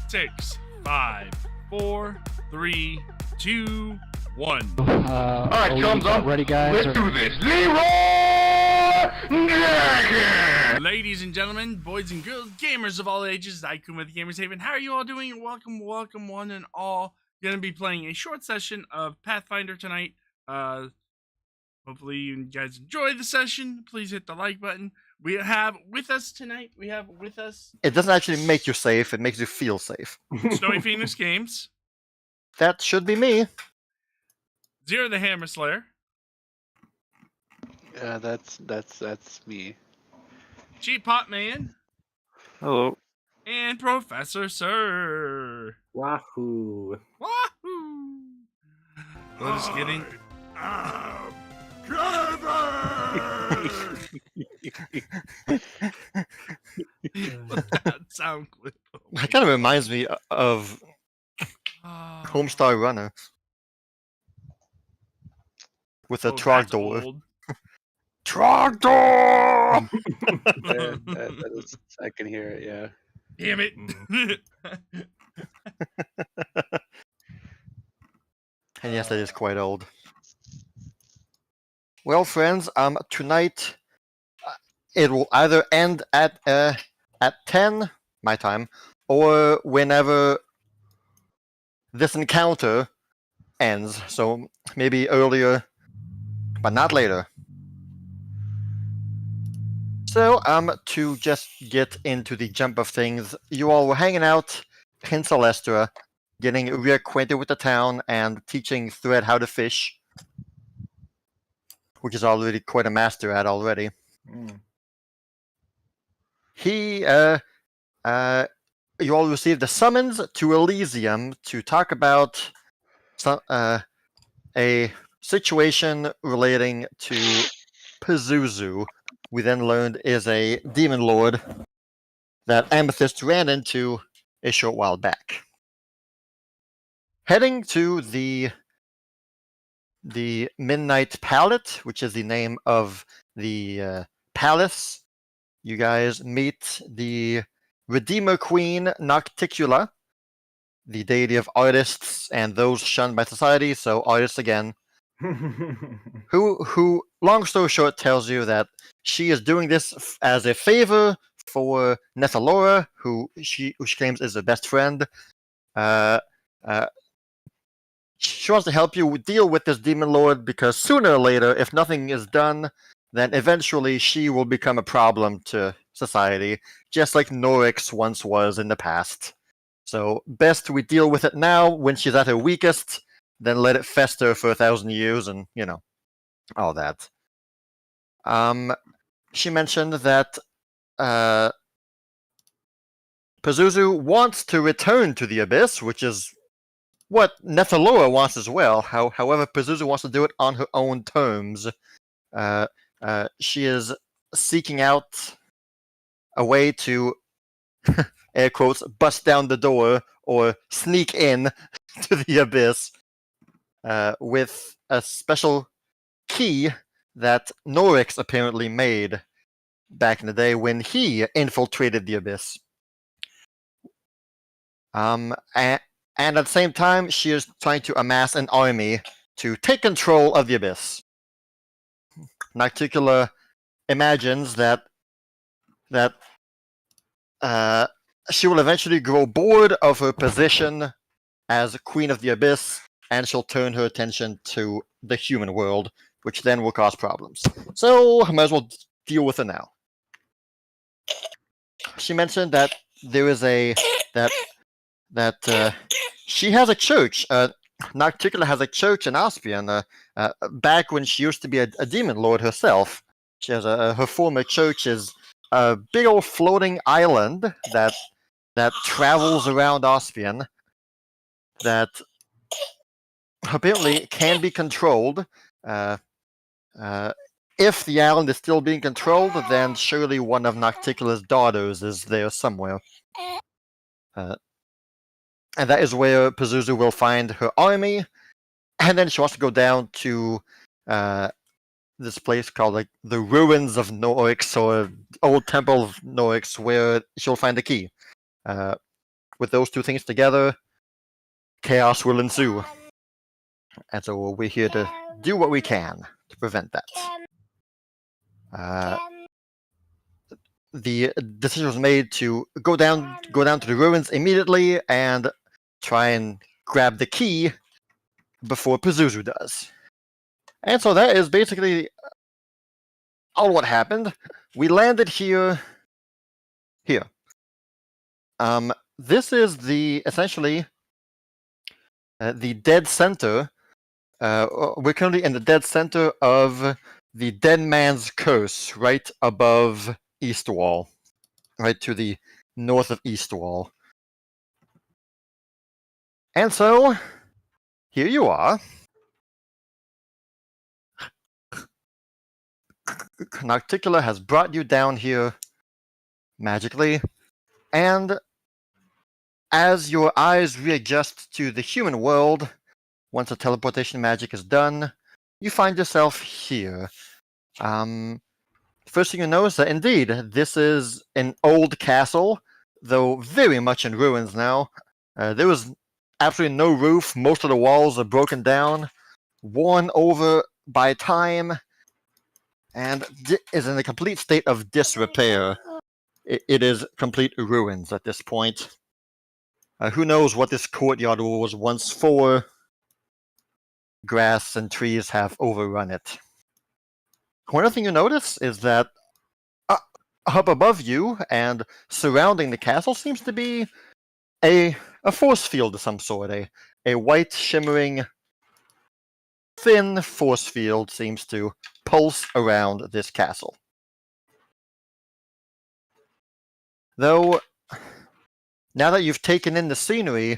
6, 5, 4, 3, 2, 1. Alright, thumbs up. Ready, guys? Let's do this. Leroy Jenkins! Ladies and gentlemen, boys and girls, gamers of all ages, Aikun with the Gamerz Haven. How are you all doing? Welcome one and all. Gonna be playing a short session of Pathfinder tonight. Hopefully you guys enjoy the session. Please hit the like button. We have with us tonight, It doesn't actually make you safe, it makes you feel safe. Snowy Phoenix Games, That should be me. Zero the Hammer Slayer, Yeah, that's me. CheapPopMan, Hello. and Professor Sir. Wahoo! Wahoo! Let us get in. That sound clip. That kind of reminds me of Homestar Runner. With a trogdor. Trogdor! That is, I can hear it. Yeah. Damn it! And yes, that is quite old. Well, friends, tonight it will either end at 10 my time, or whenever this encounter ends. So maybe earlier, but not later. So, to just get into the jump of things, you all were hanging out in Celestra, getting reacquainted with the town, and teaching Thread how to fish, which is already quite a master at already. He, you all received a summons to Elysium to talk about some, a situation relating to Pazuzu. We then learned is a demon lord that Amethyst ran into a short while back. Heading to the Midnight Palette, which is the name of the palace, you guys meet the Redeemer Queen Nocticula, the deity of artists and those shunned by society, so artists again, who, long story short, tells you that she is doing this as a favor for Nethalora, who she claims is her best friend. She wants to help you deal with this demon lord because sooner or later, if nothing is done, then eventually she will become a problem to society, just like Norix once was in the past. So best we deal with it now when she's at her weakest, then let it fester for 1,000 years and, you know, all that. She mentioned that Pazuzu wants to return to the Abyss, which is what Nethalora wants as well. However, Pazuzu wants to do it on her own terms. She is seeking out a way to, air quotes, bust down the door or sneak in to the Abyss with a special key that Norix apparently made back in the day when he infiltrated the Abyss. And at the same time, she is trying to amass an army to take control of the Abyss. Nocticula imagines that she will eventually grow bored of her position as Queen of the Abyss, and she'll turn her attention to the human world, which then will cause problems. So, I might as well deal with it now. She mentioned that there is she has a church. Nocticula has a church in Aspian. Back when she used to be a demon lord herself, she has her former church is a big old floating island that travels around Aspian. That apparently can be controlled. If the island is still being controlled, then surely one of Nocticula's daughters is there somewhere. And that is where Pazuzu will find her army, and then she wants to go down to this place called like the Ruins of Norix, or Old Temple of Norix, where she'll find the key. with those two things together, chaos will ensue. And so we're here to do what we can to prevent that. The decision was made to go down to the ruins immediately and try and grab the key before Pazuzu does. And so that is basically all what happened. We landed here. This is essentially the dead center. We're currently in the dead center of the Dead Man's Curse, right above Eastwall, right to the north of Eastwall. And so, here you are. Nocticula has brought you down here magically, and as your eyes readjust to the human world, once the teleportation magic is done, you find yourself here. First thing you notice that indeed, this is an old castle, though very much in ruins now. There was absolutely no roof, most of the walls are broken down, worn over by time, and is in a complete state of disrepair. It is complete ruins at this point. Who knows what this courtyard was once for? Grass and trees have overrun it. One other thing you notice is that up above you and surrounding the castle seems to be a force field of some sort. A white, shimmering, thin force field seems to pulse around this castle. Though, now that you've taken in the scenery,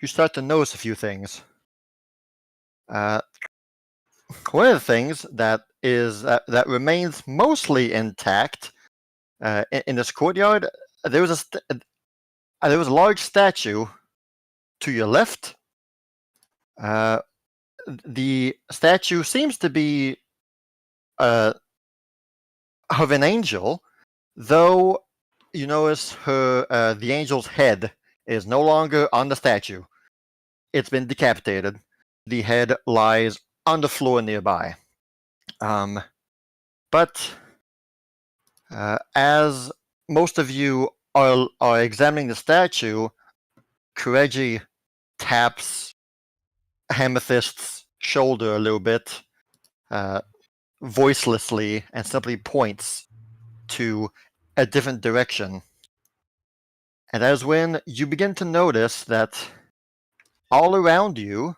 you start to notice a few things. One of the things that remains mostly intact in this courtyard, there was a large statue to your left. The statue seems to be of an angel, though you notice the angel's head is no longer on the statue. It's been decapitated. The head lies on the floor nearby. But as most of you are examining the statue, Kireji taps Amethyst's shoulder a little bit, voicelessly, and simply points to a different direction. And that is when you begin to notice that all around you,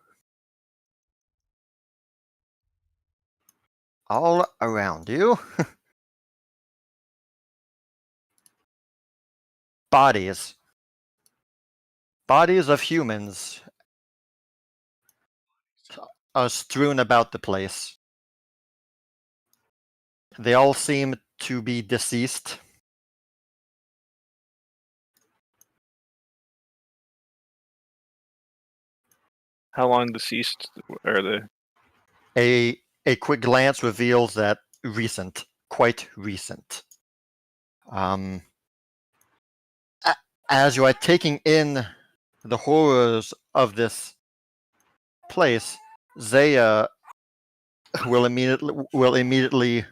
bodies of humans are strewn about the place. They all seem to be deceased. How long deceased are they? A quick glance reveals that recent, quite recent. As you are taking in the horrors of this place, Zaya will immediately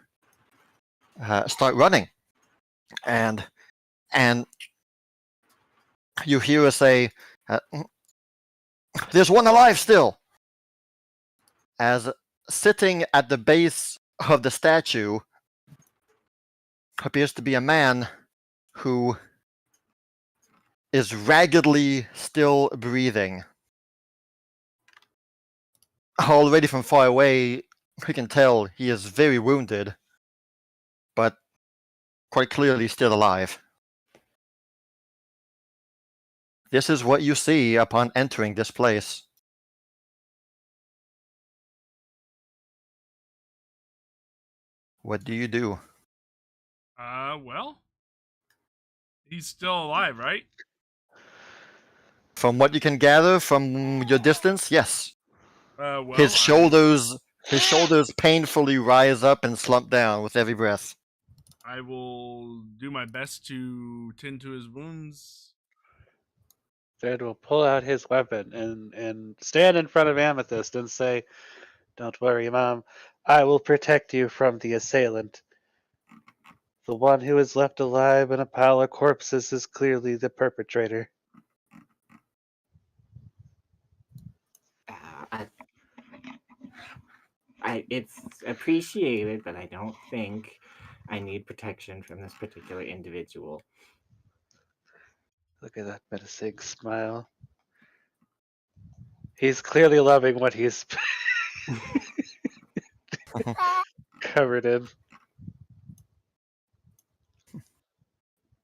start running, and you hear her say, "There's one alive still." As sitting at the base of the statue appears to be a man who is raggedly still breathing. Already from far away, you can tell he is very wounded, but quite clearly still alive. This is what you see upon entering this place. What do you do? Well, he's still alive, right? From what you can gather from your distance, yes. Well, His shoulders painfully rise up and slump down with every breath. I will do my best to tend to his wounds. Zed will pull out his weapon and stand in front of Amethyst and say, "Don't worry, Mom. I will protect you from the assailant. The one who is left alive in a pile of corpses is clearly the perpetrator." It's appreciated, but I don't think I need protection from this particular individual. Look at that menacing smile. He's clearly loving what he's covered in.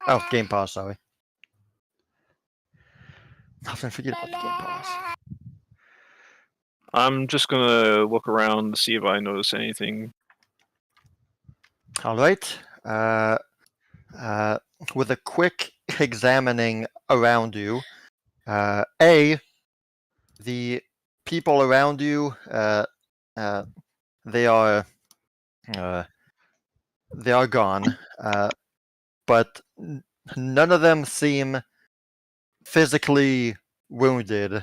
Oh, game pause, sorry. Often forget about the game pause. I'm just gonna look around to see if I notice anything. All right. With a quick examining around you, the people around you, they are gone, but none of them seem physically wounded.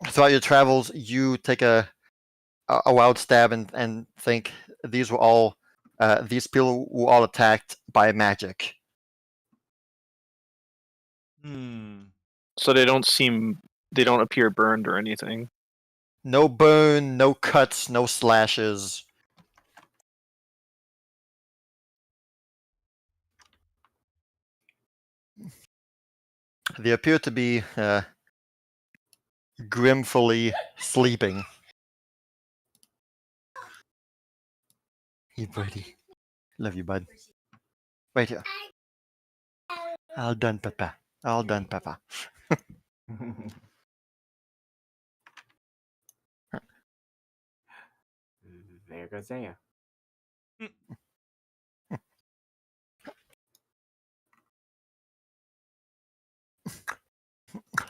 Throughout your travels, you take a wild stab and think these were all these people were all attacked by magic. So they don't appear burned or anything. No burn, no cuts, no slashes. They appear to be grimfully sleeping. Hey, buddy. Love you, bud. Right here. All done, Papa. All done, Papa. There goes Aya.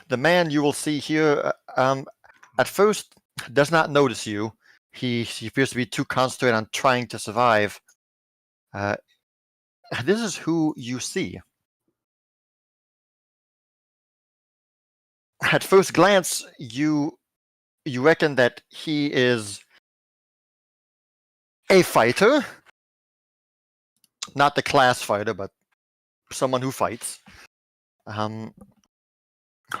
The man you will see here, at first, does not notice you. He appears to be too concentrated on trying to survive. This is who you see. At first glance, you reckon that he is a fighter, not the class fighter, but someone who fights.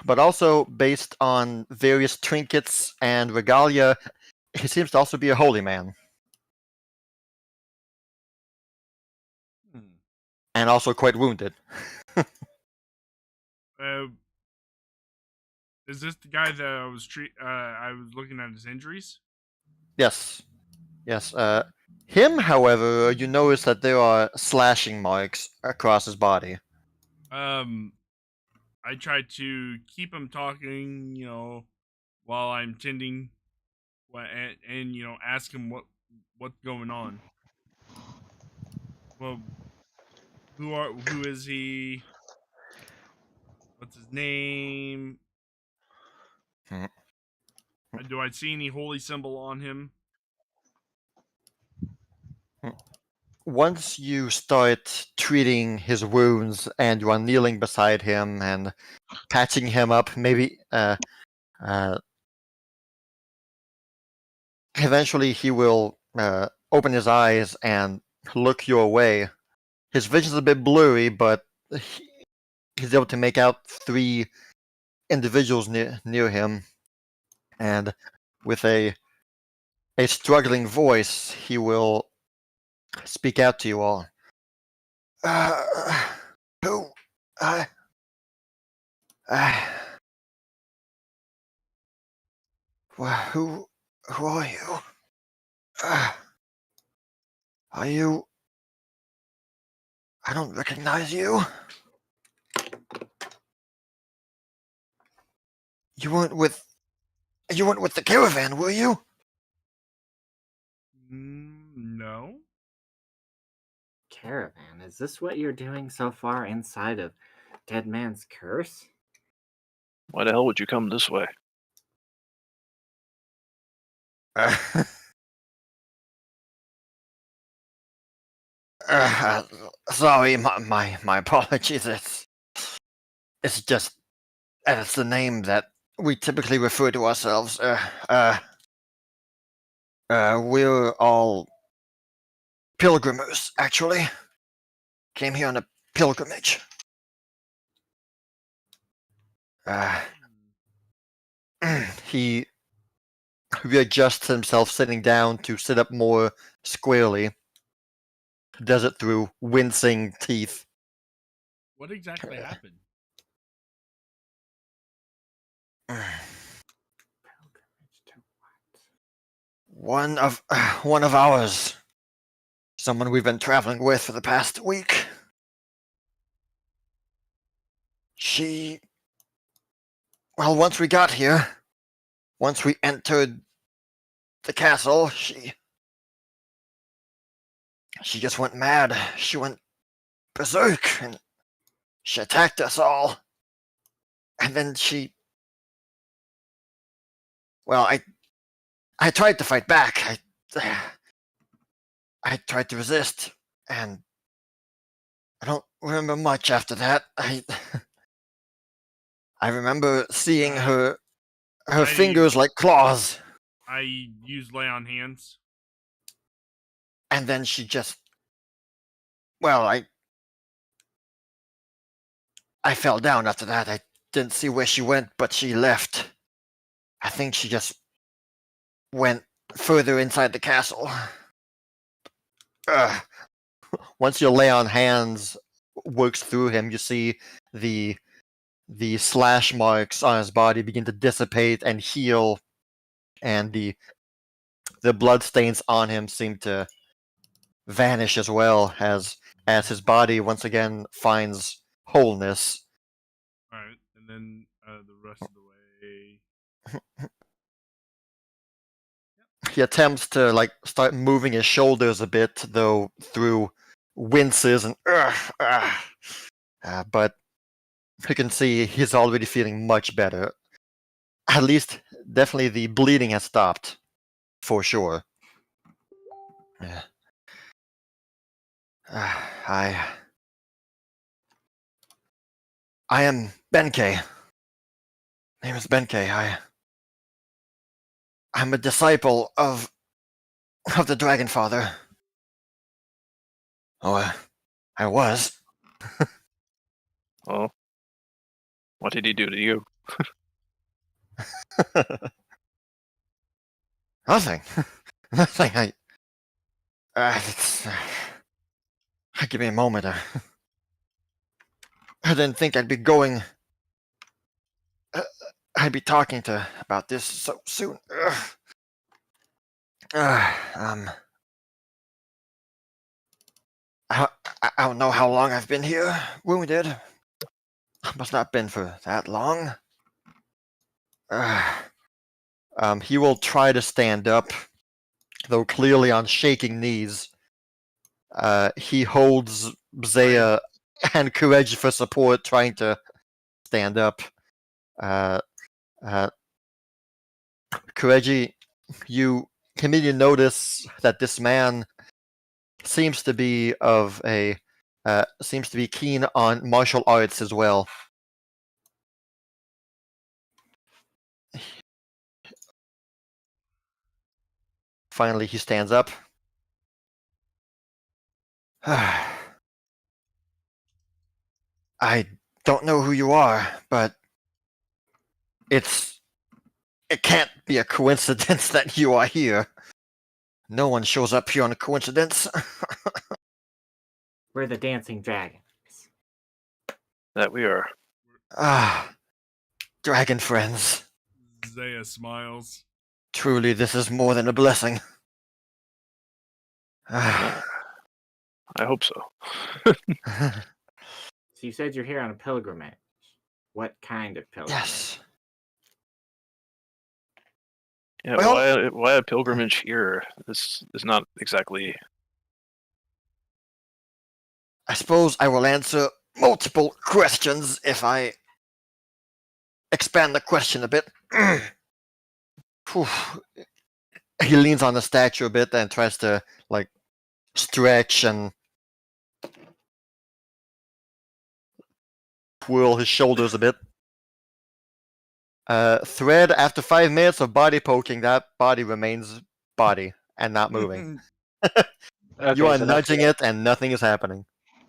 But also based on various trinkets and regalia, he seems to also be a holy man. And also quite wounded. Is this the guy that I was looking at his injuries? Yes. Yes. Him, however, you notice that there are slashing marks across his body. I try to keep him talking, while I'm tending, and ask him what's going on. Well, who is he? What's his name? Hmm. Do I see any holy symbol on him? Once you start treating his wounds and you are kneeling beside him and patching him up, maybe eventually he will open his eyes and look your way. His vision's a bit blurry, but he's able to make out 3 individuals near him, and with a struggling voice, he will speak out to you all. Who? Who are you? Are you? I don't recognize you. You weren't with the caravan, were you? No. Caravan, is this what you're doing so far inside of Dead Man's Curse? Why the hell would you come this way? Sorry, my apologies. It's just it's the name that we typically refer to ourselves. We're all pilgrimers, actually. Came here on a pilgrimage. He readjusts himself, sitting down to sit up more squarely. Does it through wincing teeth. What exactly happened? One of ours. Someone we've been traveling with for the past week. Well, once we got here, once we entered the castle, she just went mad. She went berserk, and she attacked us all. And then well, I tried to fight back. I tried to resist, and I don't remember much after that. I remember seeing her fingers like claws. I use lay on hands. And then she just... Well, I fell down after that. I didn't see where she went, but she left. I think she just went further inside the castle. Once your lay on hands works through him, you see the slash marks on his body begin to dissipate and heal, and the blood stains on him seem to vanish as well as his body once again finds wholeness. All right, and then the rest of the way. He attempts to start moving his shoulders a bit, though through winces and but you can see he's already feeling much better. At least, definitely the bleeding has stopped, for sure. Yeah. I am Benkei. Name is Benkei. I'm a disciple of the Dragon Father. Oh, I was. Well, what did he do to you? Nothing. Nothing. Give me a moment. I didn't think I'd be going. I'd be talking about this so soon. I don't know how long I've been here, wounded. Must not been for that long. He will try to stand up, though clearly on shaking knees. He holds Zaya and Kireji for support, trying to stand up. Kireji, you immediately notice that this man seems to be keen on martial arts as well. Finally, he stands up. I don't know who you are, but it can't be a coincidence that you are here. No one shows up here on a coincidence. We're the dancing dragons. That we are. Dragon friends. Zaya smiles. Truly, this is more than a blessing. I hope so. So you said you're here on a pilgrimage. What kind of pilgrimage? Yes. Yeah, Well- why a pilgrimage here? This is not exactly... I suppose I will answer multiple questions if I expand the question a bit. Whew. He leans on the statue a bit and tries to stretch and twirl his shoulders a bit. Thread, after 5 minutes of body poking, that body remains body and not moving. Okay, You are so nudging it and nothing is happening.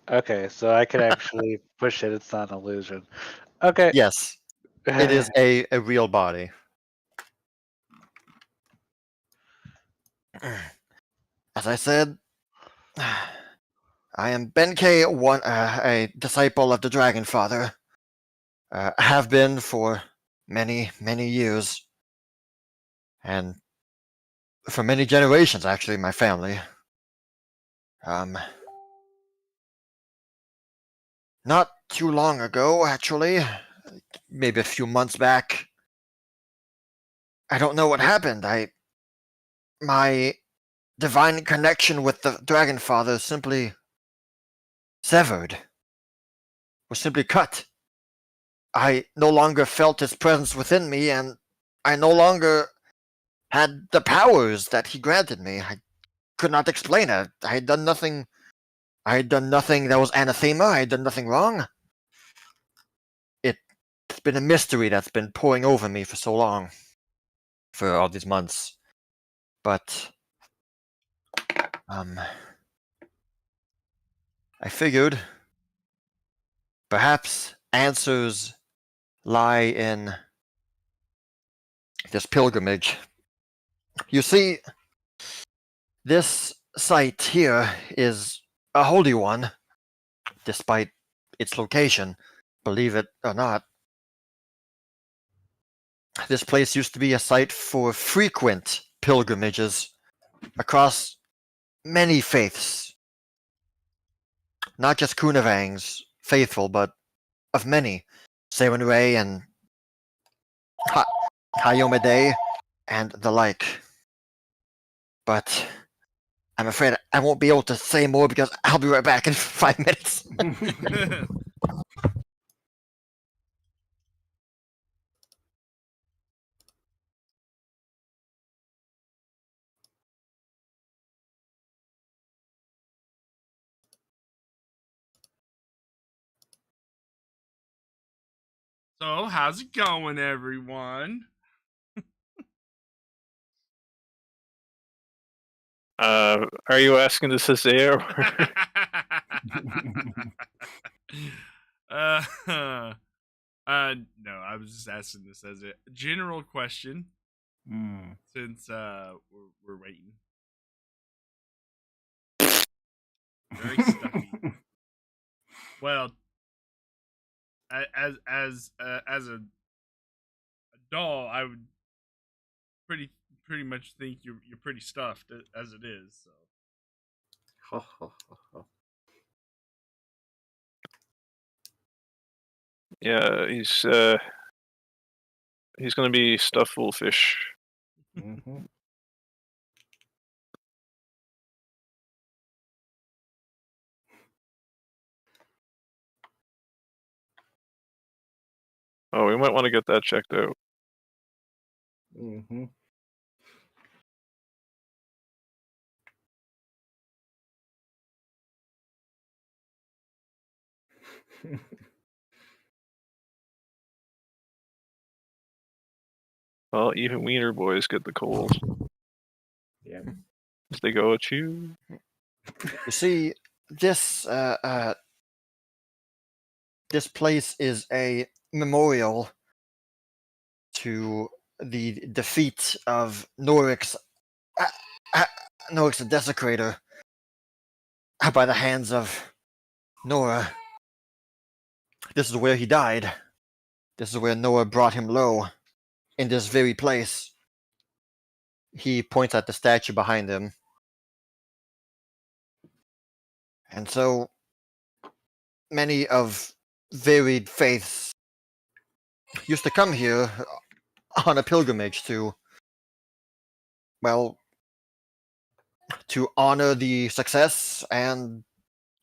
Okay, so I can actually push it. It's not an illusion. Okay. Yes, it is a real body. As I said, I am Benkei, a disciple of the Dragon Father. Have been for many, many years. And for many generations, actually, my family. Not too long ago, actually. Maybe a few months back. I don't know what happened. My divine connection with the Dragon Father simply severed. Was simply cut. I no longer felt his presence within me, and I no longer had the powers that he granted me. I could not explain it. I had done nothing. I had done nothing that was anathema. I had done nothing wrong. It's been a mystery that's been pouring over me for so long. For all these months. But I figured perhaps answers lie in this pilgrimage. You see, this site here is a holy one, despite its location, believe it or not. This place used to be a site for frequent pilgrimages across many faiths. Not just Kunavang's faithful, but of many. Serenray and Hayomede and the like. But I'm afraid I won't be able to say more because I'll be right back in 5 minutes. So, how's it going, everyone? Are you asking this as air? No, I was just asking this as a general question since we're waiting. Very stuffy. Well, as a doll, I would pretty much think you're pretty stuffed as it is. So. Ho, ho, ho, ho. Yeah, he's gonna be stuffed full of fish. Mhm. Oh, we might want to get that checked out. Mhm. Well, even wiener boys get the cold. Yep. As they go at you. You see, this this place is a memorial to the defeat of Norix the Desecrator by the hands of Nora. This is where he died. This is where Nora brought him low. In this very place. He points at the statue behind him. And so many of varied faiths used to come here on a pilgrimage to, well, to honor the success and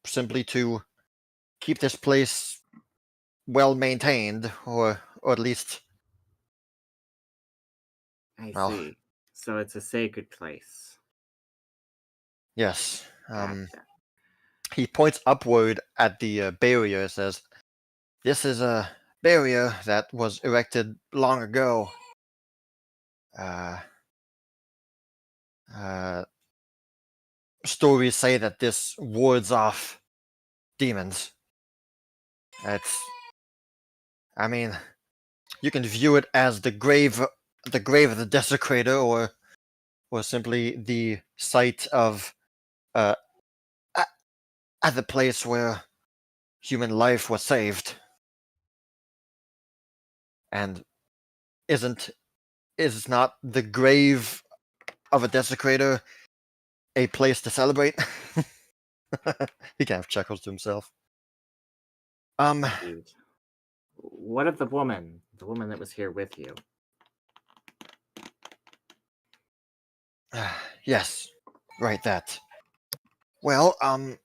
simply to keep this place well maintained, or at least, I well, see. So it's a sacred place. yes. Gotcha. He points upward at the barrier and says, This is a barrier that was erected long ago. Uh, uh, Stories say that this wards off demons. I mean, you can view it as the grave of the desecrator, or simply the site of uh, at the place where human life was saved. And isn't is not the grave of a desecrator a place to celebrate? He kind of chuckles to himself. Indeed. What of the woman? The woman that was here with you? Yes, right, that. Well, when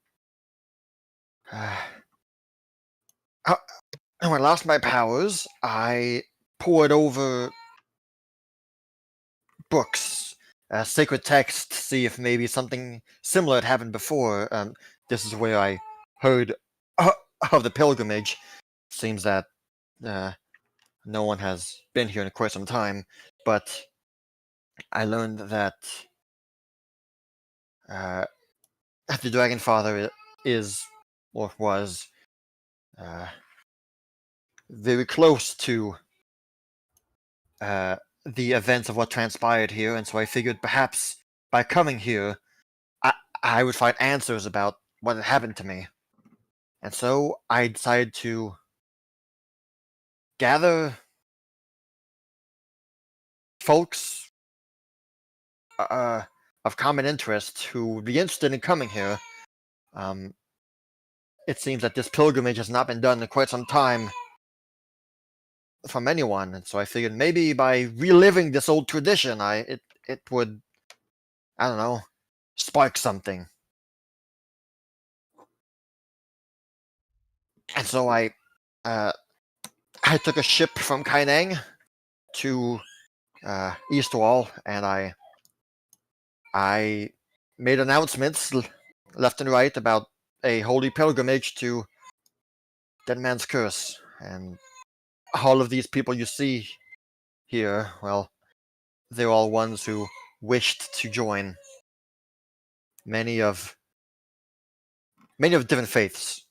I lost my powers, I pored over books, sacred texts, to see if maybe something similar had happened before. This is where I heard of the pilgrimage. Seems that no one has been here in quite some time, but I learned that the Dragon Father is, or was, very close to the events of what transpired here, and so I figured perhaps by coming here, I would find answers about what had happened to me. And so I decided to gather folks of common interest who would be interested in coming here. It seems that this pilgrimage has not been done in quite some time from anyone, and so I figured maybe by reliving this old tradition, it would, I don't know, spark something. And so I took a ship from Kaineng to Eastwall, and I made announcements left and right about a holy pilgrimage to Dead Man's Curse, and all of these people you see here, well, they're all ones who wished to join. Many of different faiths,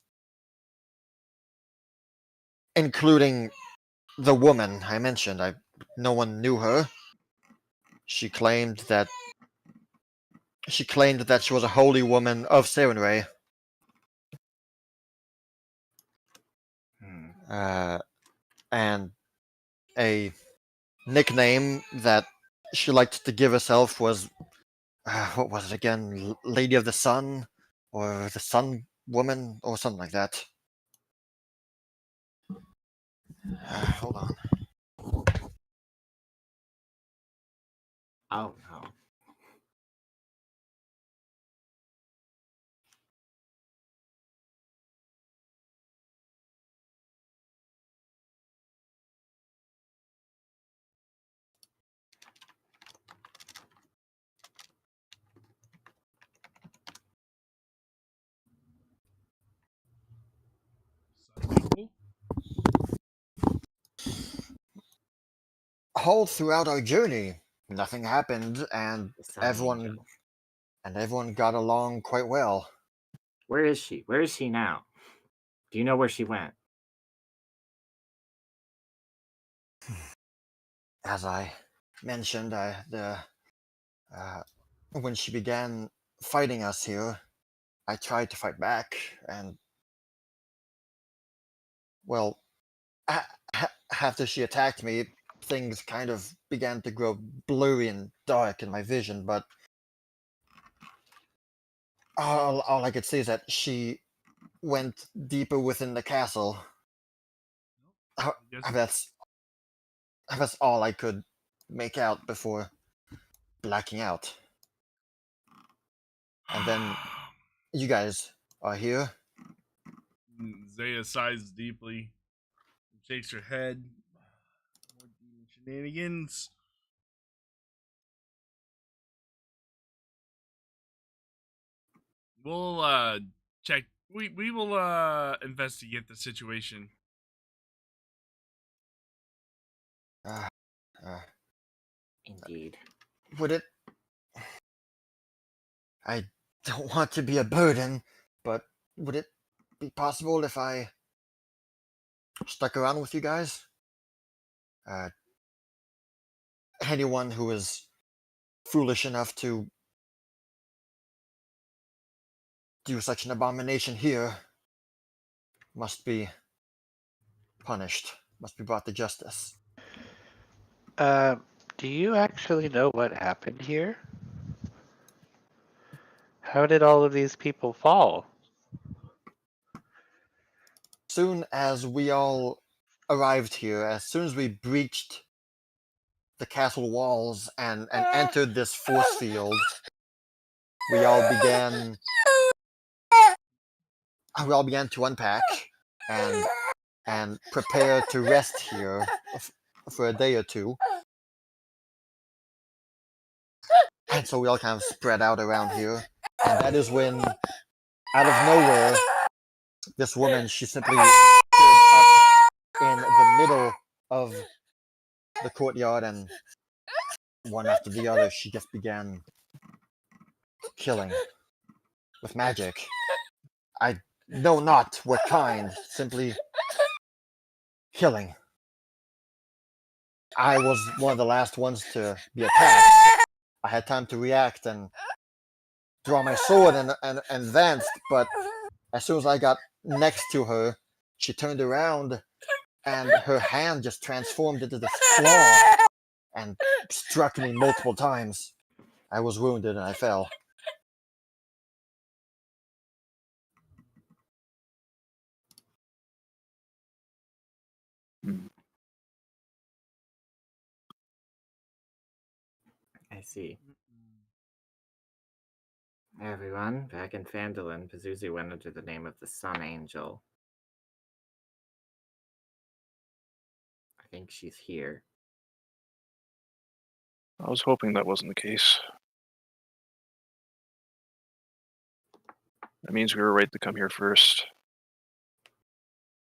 including the woman I mentioned. No one knew her. She claimed that she was a holy woman of Serenray. And a nickname that she liked to give herself was what was it again? Lady of the Sun, or the Sun Woman, or something like that. Hold on. Oh no. All throughout our journey, nothing happened, and The sun everyone angel. got along quite well. Where is she? Where is she now? Do you know where she went? As I mentioned, when she began fighting us here, I tried to fight back, and well, after she attacked me, things kind of began to grow blurry and dark in my vision. But all I could see is that she went deeper within the castle. Yes. That's all I could make out before blacking out. And then you guys are here. Zaya sighs deeply, shakes her head. More demon shenanigans. We'll check. We will investigate the situation. Uh, uh, Indeed. would it? I don't want to be a burden, but would it be possible if I stuck around with you guys? Anyone who is foolish enough to do such an abomination here must be punished, must be brought to justice. Do you actually know what happened here? How did all of these people fall? Soon as we all arrived here, as soon as we breached the castle walls and entered this force field, we all began to unpack and prepare to rest here for a day or two. And so we all kind of spread out around here. And that is when, out of nowhere, this woman, she simply stood up in the middle of the courtyard, and one after the other, she just began killing with magic. I know not what kind, simply killing. I was one of the last ones to be attacked. I had time to react and draw my sword and advanced, but as soon as I got next to her, she turned around and her hand just transformed into this claw and struck me multiple times. I was wounded and I fell. I see. Hey everyone, back in Phandalin, Pazuzu went under the name of the Sun Angel. I think she's here. I was hoping that wasn't the case. That means we were right to come here first.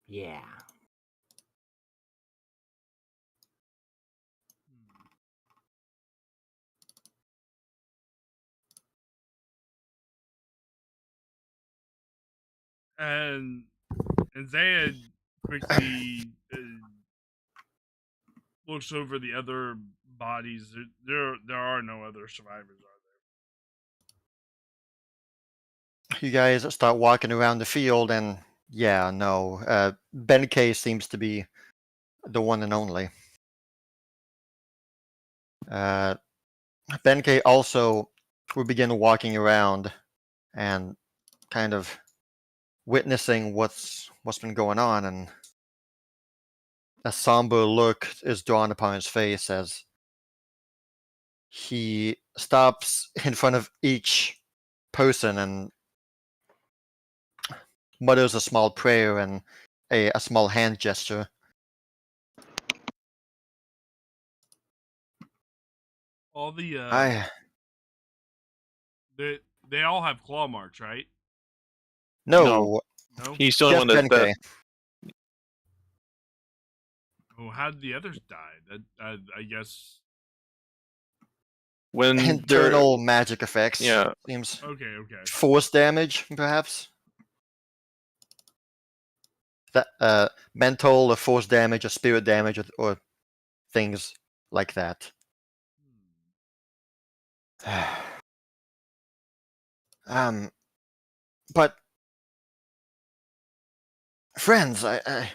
Yeah. And Zaya quickly looks over the other bodies. There are no other survivors, are You guys start walking around the field, and yeah, no. Ben K seems to be the one and only. Ben K also will begin walking around and kind of witnessing what's been going on, and a somber look is drawn upon his face as he stops in front of each person and mutters a small prayer and a small hand gesture. all the I they all have claw marks, right? no, No. He's the only just one Ben K. Oh, how did the others die? That I guess. when they're Internal magic effects. Yeah. Seems Okay. force damage, perhaps. That mental or force damage or spirit damage or things like that. But friends, I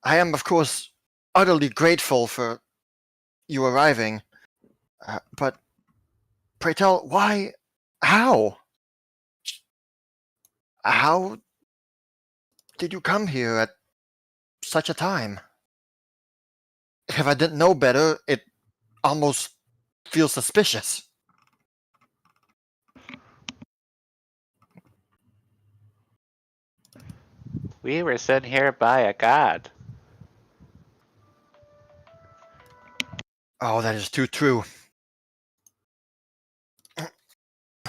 am of course utterly grateful for you arriving. But pray tell, why? How? How did you come here at such a time? If I didn't know better, it almost feels suspicious. We were sent here by a god. Oh, that is too true.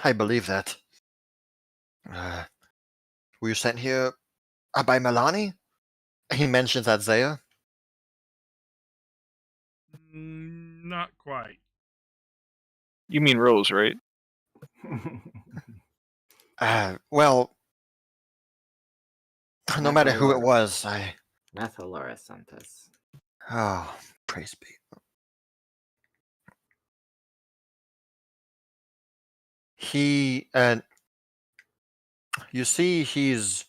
I believe that. Were you sent here by Milani? He mentions that Zaya. Not quite. You mean Rose, right? Well, no matter who it Methalora. was, Methalora sent us. Oh, praise be. He, you see, he's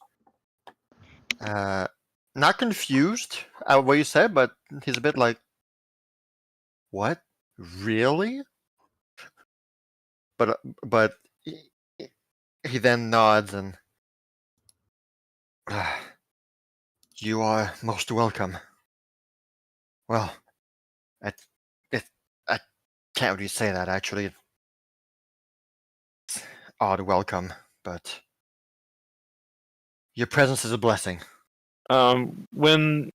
not confused at what you said, but he's a bit like, what? Really? But he then nods and you are most welcome. Well, I, I can't really say that actually. It's odd welcome, but your presence is a blessing. When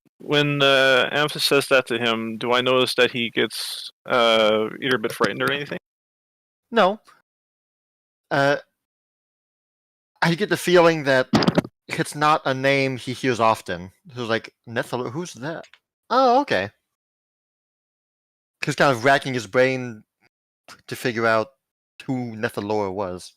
Amethyst says that to him, do I notice that he gets either a bit frightened or anything? No. I get the feeling that it's not a name he hears often. He's like, Nethalo, who's that? Oh, okay. He's kind of racking his brain to figure out who Nethalora was.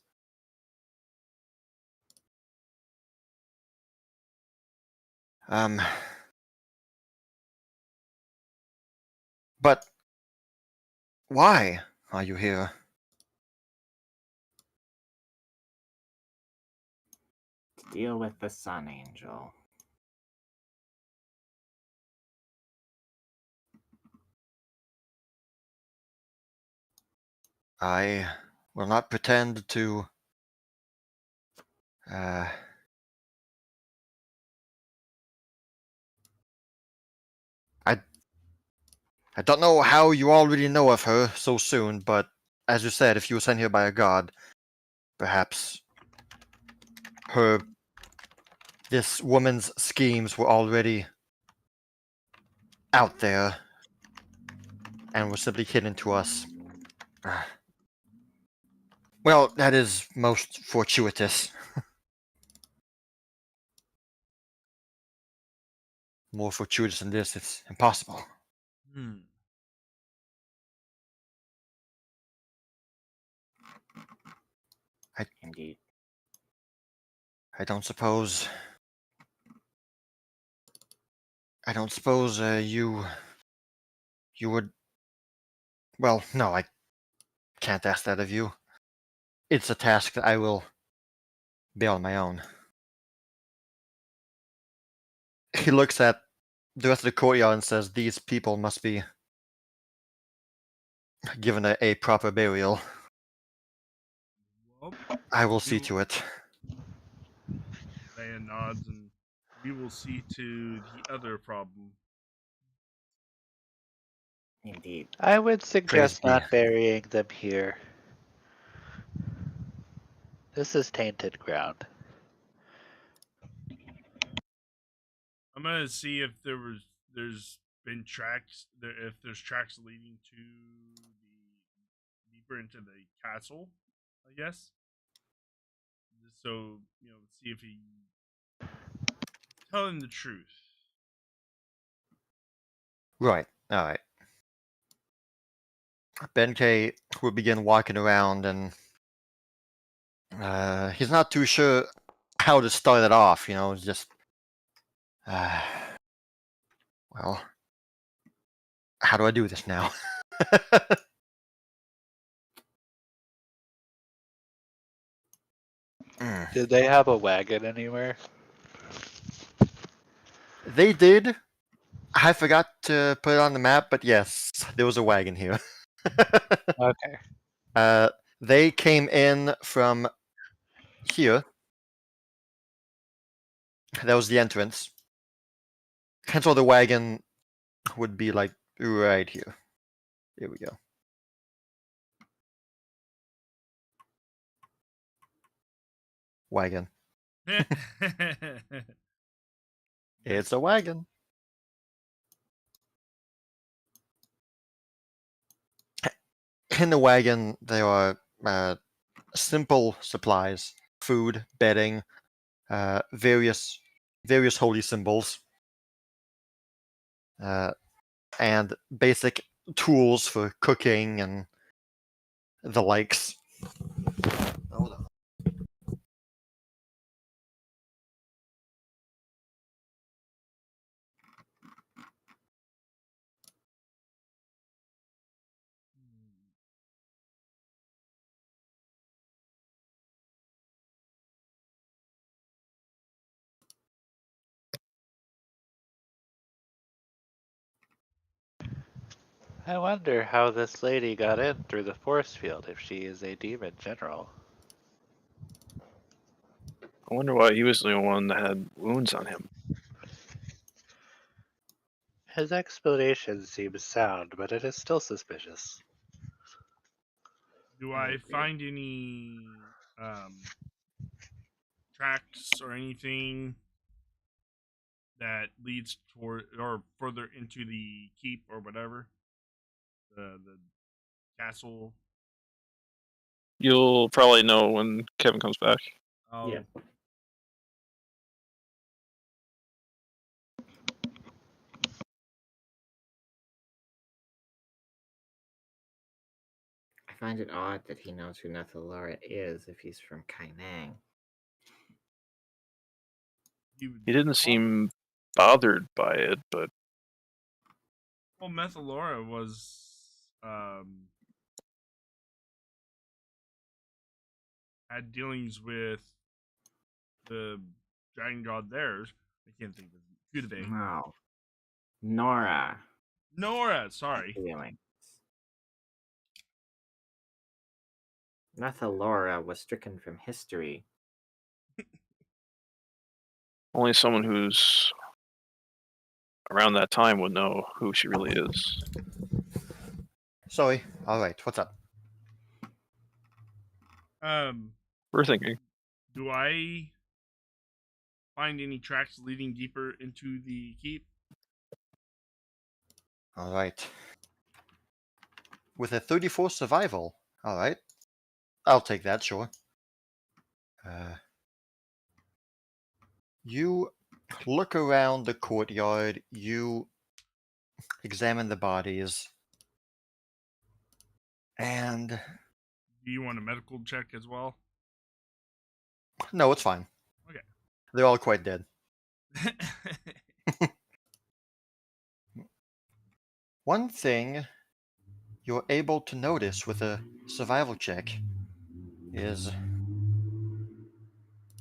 But why are you here? To deal with the Sun Angel. I will not pretend to I don't know how you already know of her so soon, but as you said, if you were sent here by a god, perhaps this woman's schemes were already out there and were simply hidden to us. Well, that is most fortuitous. More fortuitous than this, it's impossible. Indeed. I don't suppose you would. Well, no, I can't ask that of you. It's a task that I will be on my own. He looks at the rest of the courtyard and says, "These people must be given a proper burial. Well, I will see you- to it." Leia nods, and we will see to the other problem. Indeed. I would suggest be. not burying them here. This is tainted ground. I'm gonna see if there's been tracks there, if there's tracks leading to the deeper into the castle, I guess. So see if he telling the truth. Right. All right. Benkei will begin walking around, and he's not too sure how to start it off. It's just, well, how do I do this now? Did they have a wagon anywhere? They did. I forgot to put it on the map, but yes, there was a wagon here. Okay. They came in from here. That was the entrance. Hence why the wagon would be like right here. Here we go. Wagon. It's a wagon. In the wagon, there are simple supplies: food, bedding, various holy symbols, and basic tools for cooking and the likes. Hold on. I wonder how this lady got in through the force field if she is a demon general. I wonder why he was the only one that had wounds on him. His explanation seems sound, but it is still suspicious. Do I I agree. find any tracks or anything that leads toward or further into the keep or whatever? The castle. You'll probably know when Kevin comes back. Oh, Yeah. I find it odd that he knows who Nethalora is if he's from Kainang. he He didn't seem bothered by it, but Well, Methalora was had dealings with the dragon god there. I can't think of it. Kudebe. No. Nora. Nora, sorry. Feeling. Nethalora was stricken from history. only someone who's around that time would know who she really is. Sorry. All right. What's up? We're thinking. Do I find any tracks leading deeper into the keep? All right. With a 34 survival. All right. I'll take that, sure. You look around the courtyard. You examine the bodies. And Do you want a medical check as well? no, it's fine. Okay. They're all quite dead. One thing you're able to notice with a survival check is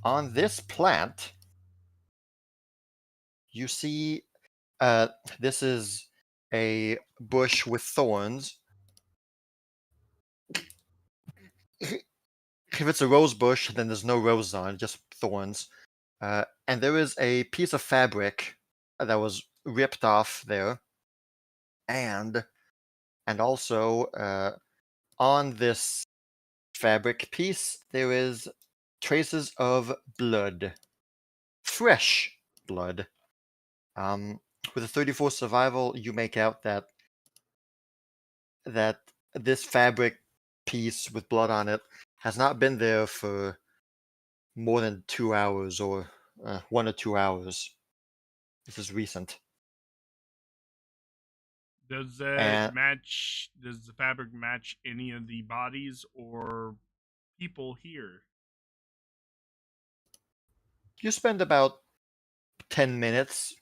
on this plant, you see this is a bush with thorns. If it's a rose bush, then there's no roses on it, just thorns. And there is a piece of fabric that was ripped off there. And also on this fabric piece, there is traces of blood. Fresh blood. With a 34 survival, you make out that this fabric piece with blood on it has not been there for more than 2 hours or 1 or 2 hours. This is recent. Does that And match? Does the fabric match any of the bodies or people here? you spend about 10 minutes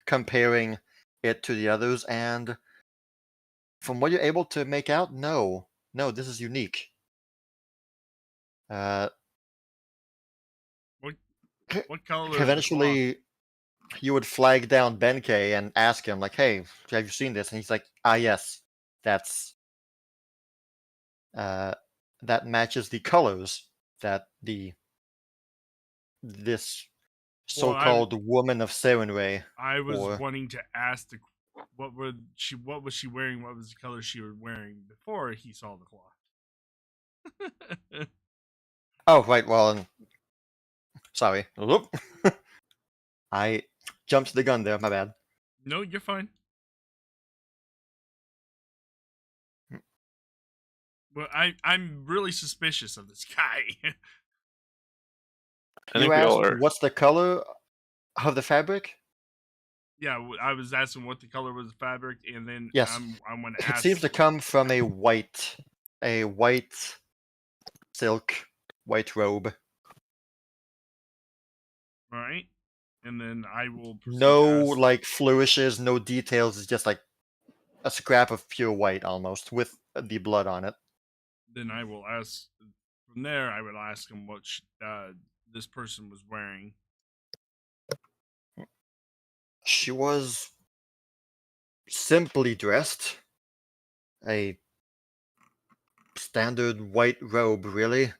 comparing it to the others, and from what you're able to make out, no, this is unique. What color is the cloth? Eventually, you would flag down Benkei and ask him, like, "Hey, have you seen this?" And he's like, "Ah, yes, that's that matches the colors that this Well, so-called woman of Serenray I was wore." wanting to ask what was she wearing? What was the color she was wearing before he saw the cloth? Oh, right. Well, sorry. Whoop. I jumped the gun there. My bad. No, you're fine. Well, I'm really suspicious of this guy. I think You we all asked, are. "What's the color of the fabric?" Yeah, I was asking what the color was of fabric, and then Yes. I'm going to It ask. seems to come from a white silk, white robe. All right, and then I will proceed to No ask. like flourishes, no details. It's just like a scrap of pure white almost with the blood on it. Then I will ask. From there, I would ask him what this person was wearing. She was simply dressed. A standard white robe, really.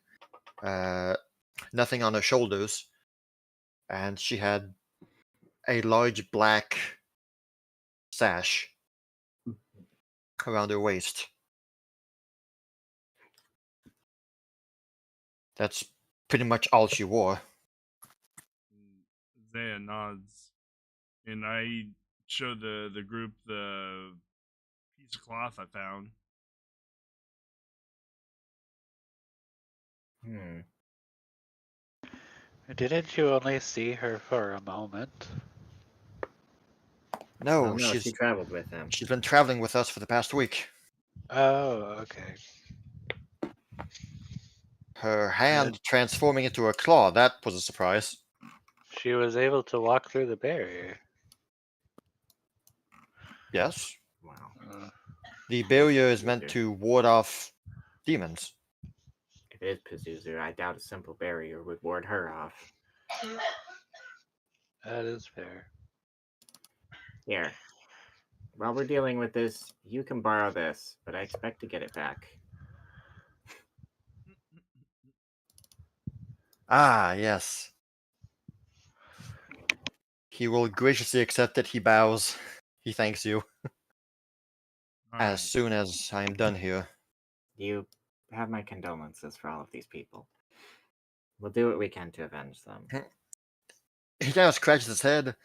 Nothing on her shoulders. And she had a large black sash around her waist. That's pretty much all she wore. Zaya nods, and I show the group the piece of cloth I found. Didn't you only see her for a moment? No, Well, no, she traveled with him. she's been traveling with us for the past week. Oh, okay. Her hand transforming into a claw, that was a surprise. She was able to walk through the barrier. Yes. Wow. The barrier is meant to ward off demons. If it is Pazuzu, I doubt a simple barrier would ward her off. That is fair. Here. While we're dealing with this, you can borrow this, but I expect to get it back. Ah, yes. He will graciously accept it. He bows. He thanks you. Alright. As soon as I am done here. You have my condolences for all of these people. We'll do what we can to avenge them. He kind of scratches his head.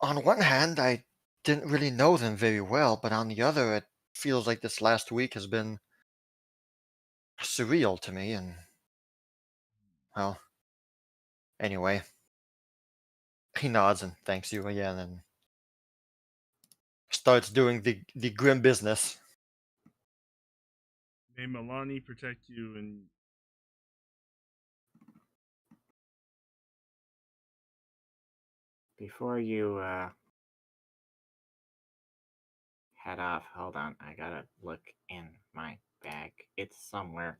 On one hand, I didn't really know them very well, but on the other, it feels like this last week has been surreal to me, and well, anyway. He nods and thanks you again and starts doing the grim business. May Milani protect you and Before you head off, hold on, I gotta look in my bag. It's somewhere.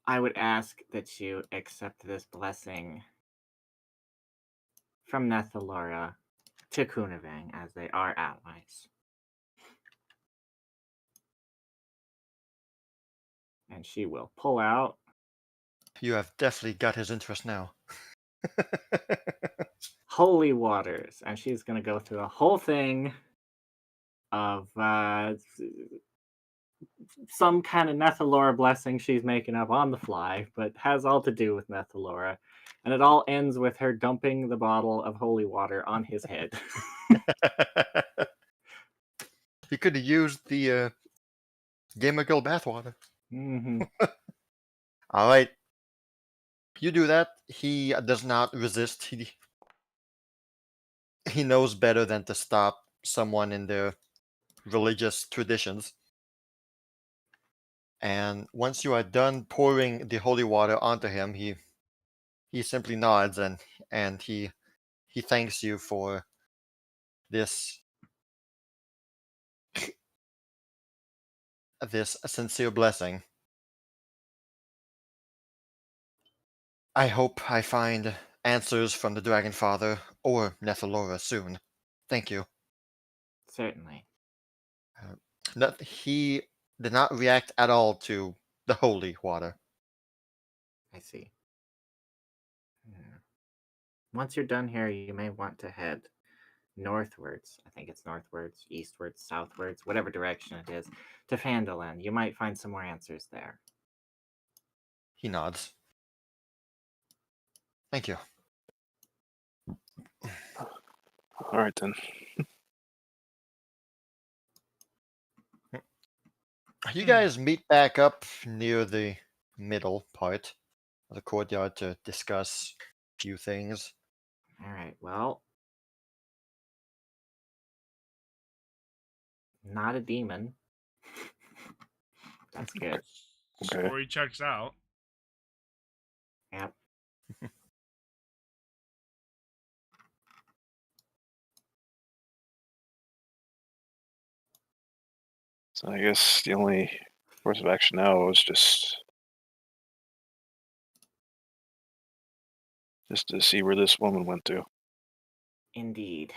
I would ask that you accept this blessing from Nethalora to Kunavang, as they are allies. And she will pull out. You have definitely got his interest now. Holy waters, and she's going to go through a whole thing of some kind of Nethalora blessing she's making up on the fly, but has all to do with Nethalora. And it all ends with her dumping the bottle of holy water on his head. He could have used the Gamerz bathwater. Mm-hmm. All right. You do that. He does not resist. He knows better than to stop someone in their religious traditions. And once you are done pouring the holy water onto him, he simply nods and he thanks you for this sincere blessing. I hope I find answers from the Dragon Father or Nethalora soon. Thank you. Certainly. He did not react at all to the holy water. I see. Yeah. Once you're done here, you may want to head northwards. I think it's northwards, eastwards, southwards, whatever direction it is, to Phandalin. You might find some more answers there. He nods. Thank you. All right then. You guys meet back up near the middle part the courtyard to discuss a few things. All right. Well, not a demon. That's good. Okay. Story checks out. Yep. So I guess the only course of action now is just to see where this woman went to. Indeed.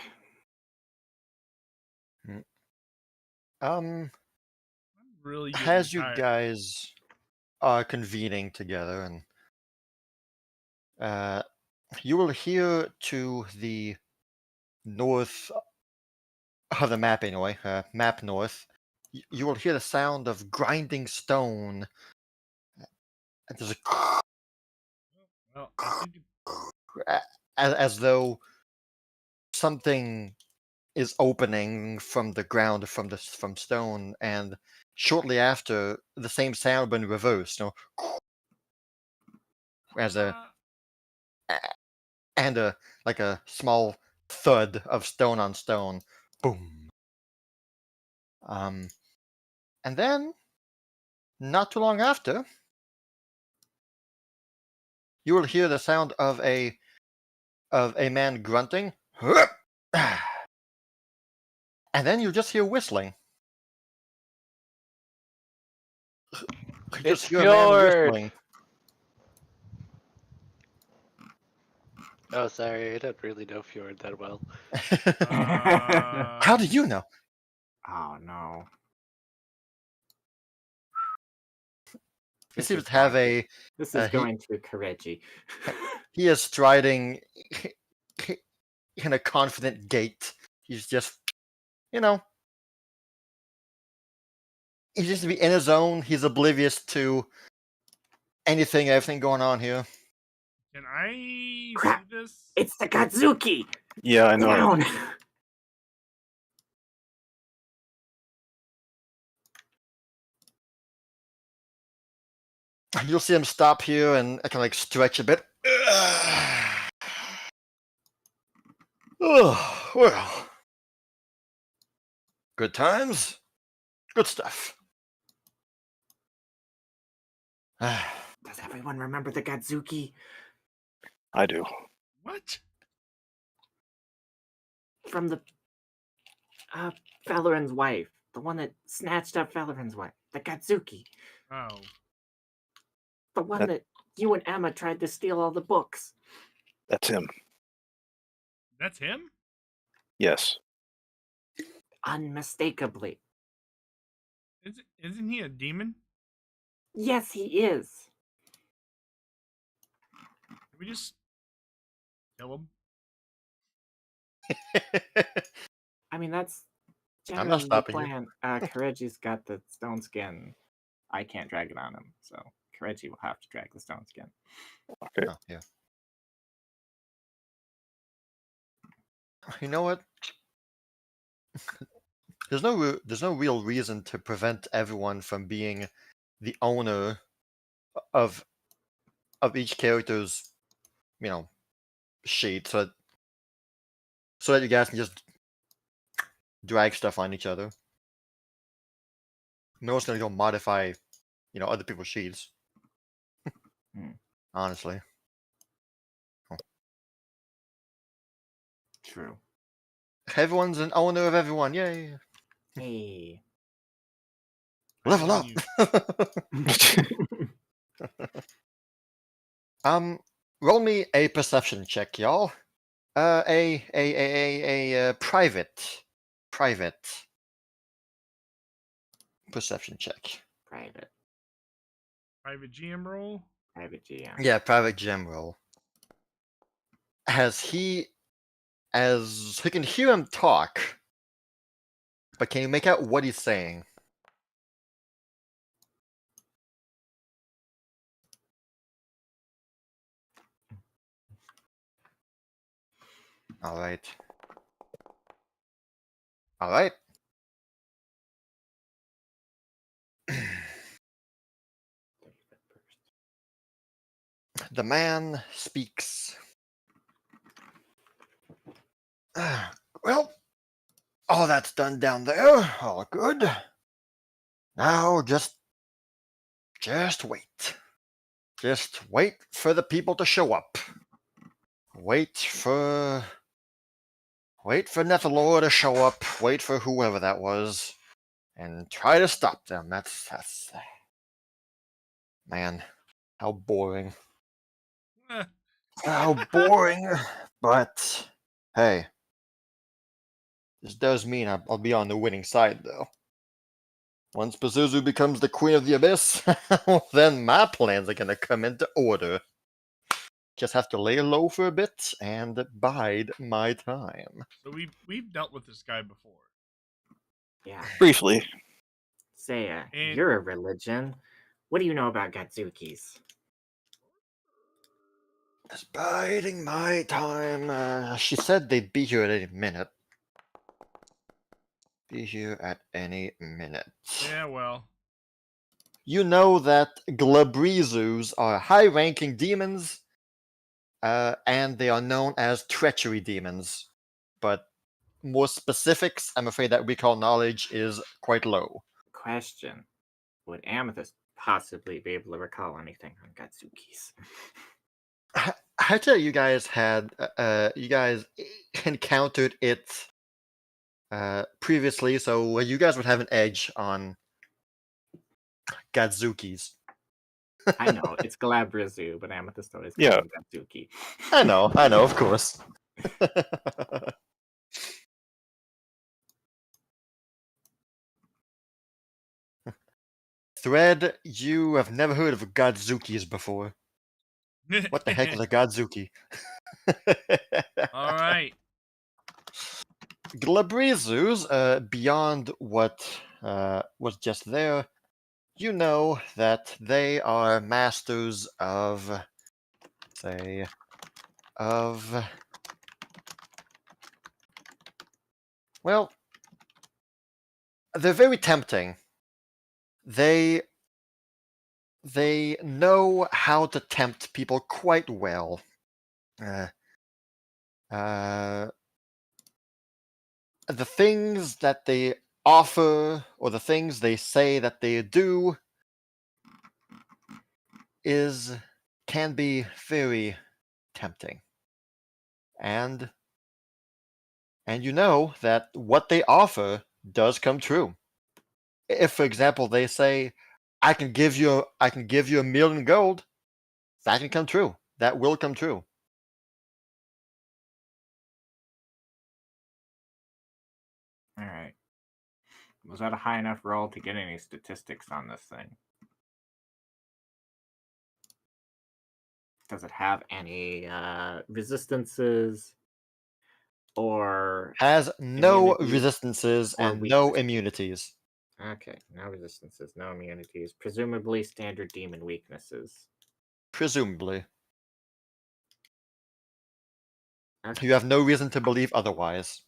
I'm really getting As you tired. guys are convening together, and you will hear to the north of the map anyway, map north, you will hear the sound of grinding stone. And there's a Well, I think as though something is opening from the ground from stone, and shortly after, the same sound but in reverse. You know, as a and a like a small thud of stone on stone, boom. And then, not too long after, you will hear the sound of a man grunting, and then you just hear whistling. You It's just hear a man Fjord! whistling. Oh, sorry, I don't really know Fjord that well. How do you know? Oh no. He This seems is to have going a. This is he going to Kireji. he is striding in a confident gait. He's just, you know, he seems to be in his zone. He's oblivious to everything going on here. Can I see Crap. this? It's the Godzuki! Yeah, I know. Down! You'll see him stop here and kind of like stretch a bit. Oh, well. Good times. Good stuff. Does everyone remember the Godzuki? I do. What? From the Felerin's wife. The one that snatched up Felerin's wife. The Godzuki. Oh, The one That- that you and Emma tried to steal all the books. That's him. that's him? Yes. Unmistakably. Isn't he a demon? Yes, he is. Can we just kill him? I mean, that's I'm not generally the stopping you. plan. Kireji's got the stone skin. I can't drag it on him, so Kireji will have to drag the stone skin. Okay. Oh, yeah. You know what? There's no real reason to prevent everyone from being the owner of each character's, you know, sheet, so that you guys can just drag stuff on each other. No one's gonna go modify, other people's sheets. Honestly. True. Everyone's an owner of everyone. Yay. Hey. Level I up. mean, Roll me a perception check, y'all. A private perception check. Private. private GM role. Private GM. Yeah, private gem roll. As he can hear him talk, but can you make out what he's saying? All right. the man speaks. Well, all that's done down there, all good. Now just wait. Just wait for the people to show up. Wait for Nethalor to show up. Wait for whoever that was, and try to stop them. That's man, how boring. Eh, How boring. But hey, this does mean I'll be on the winning side, though. Once Pazuzu becomes the Queen of the Abyss, then my plans are gonna come into order. Just have to lay low for a bit and bide my time. so we've dealt with this guy before. Yeah. Briefly. Seiya, And- you're a religion. What do you know about Gatsukis? Just biding my time. She said they'd be here at any minute. Be here at any minute. Yeah, well, You know that Glabrizus are high-ranking demons, and they are known as treachery demons. But more specifics, I'm afraid that recall knowledge is quite low. Question: would Amethyst possibly be able to recall anything on Gatsukis? I tell you guys you guys encountered it previously, so you guys would have an edge on Gadzukis. I know it's Galabrizu, but Amethyst always calls Yeah. him Gatsuki. I know, of course. Thread, you have never heard of Godzukis before. What the heck is a Godzuki? all right. Glabrizus, beyond what was just there, you know that they are masters of, say, well, they're very tempting. They know how to tempt people quite well. The things that they offer or the things they say that they do can be very tempting. And you know that what they offer does come true. If, for example, they say, I can give you $1 million gold, that can come true. That will come true. All right. Was that a high enough roll to get any statistics on this thing? Does it have any resistances or Has no Immunities resistances or and no weaknesses. immunities. okay, no resistances, no immunities, presumably standard demon weaknesses. Presumably. Okay. You have no reason to believe otherwise.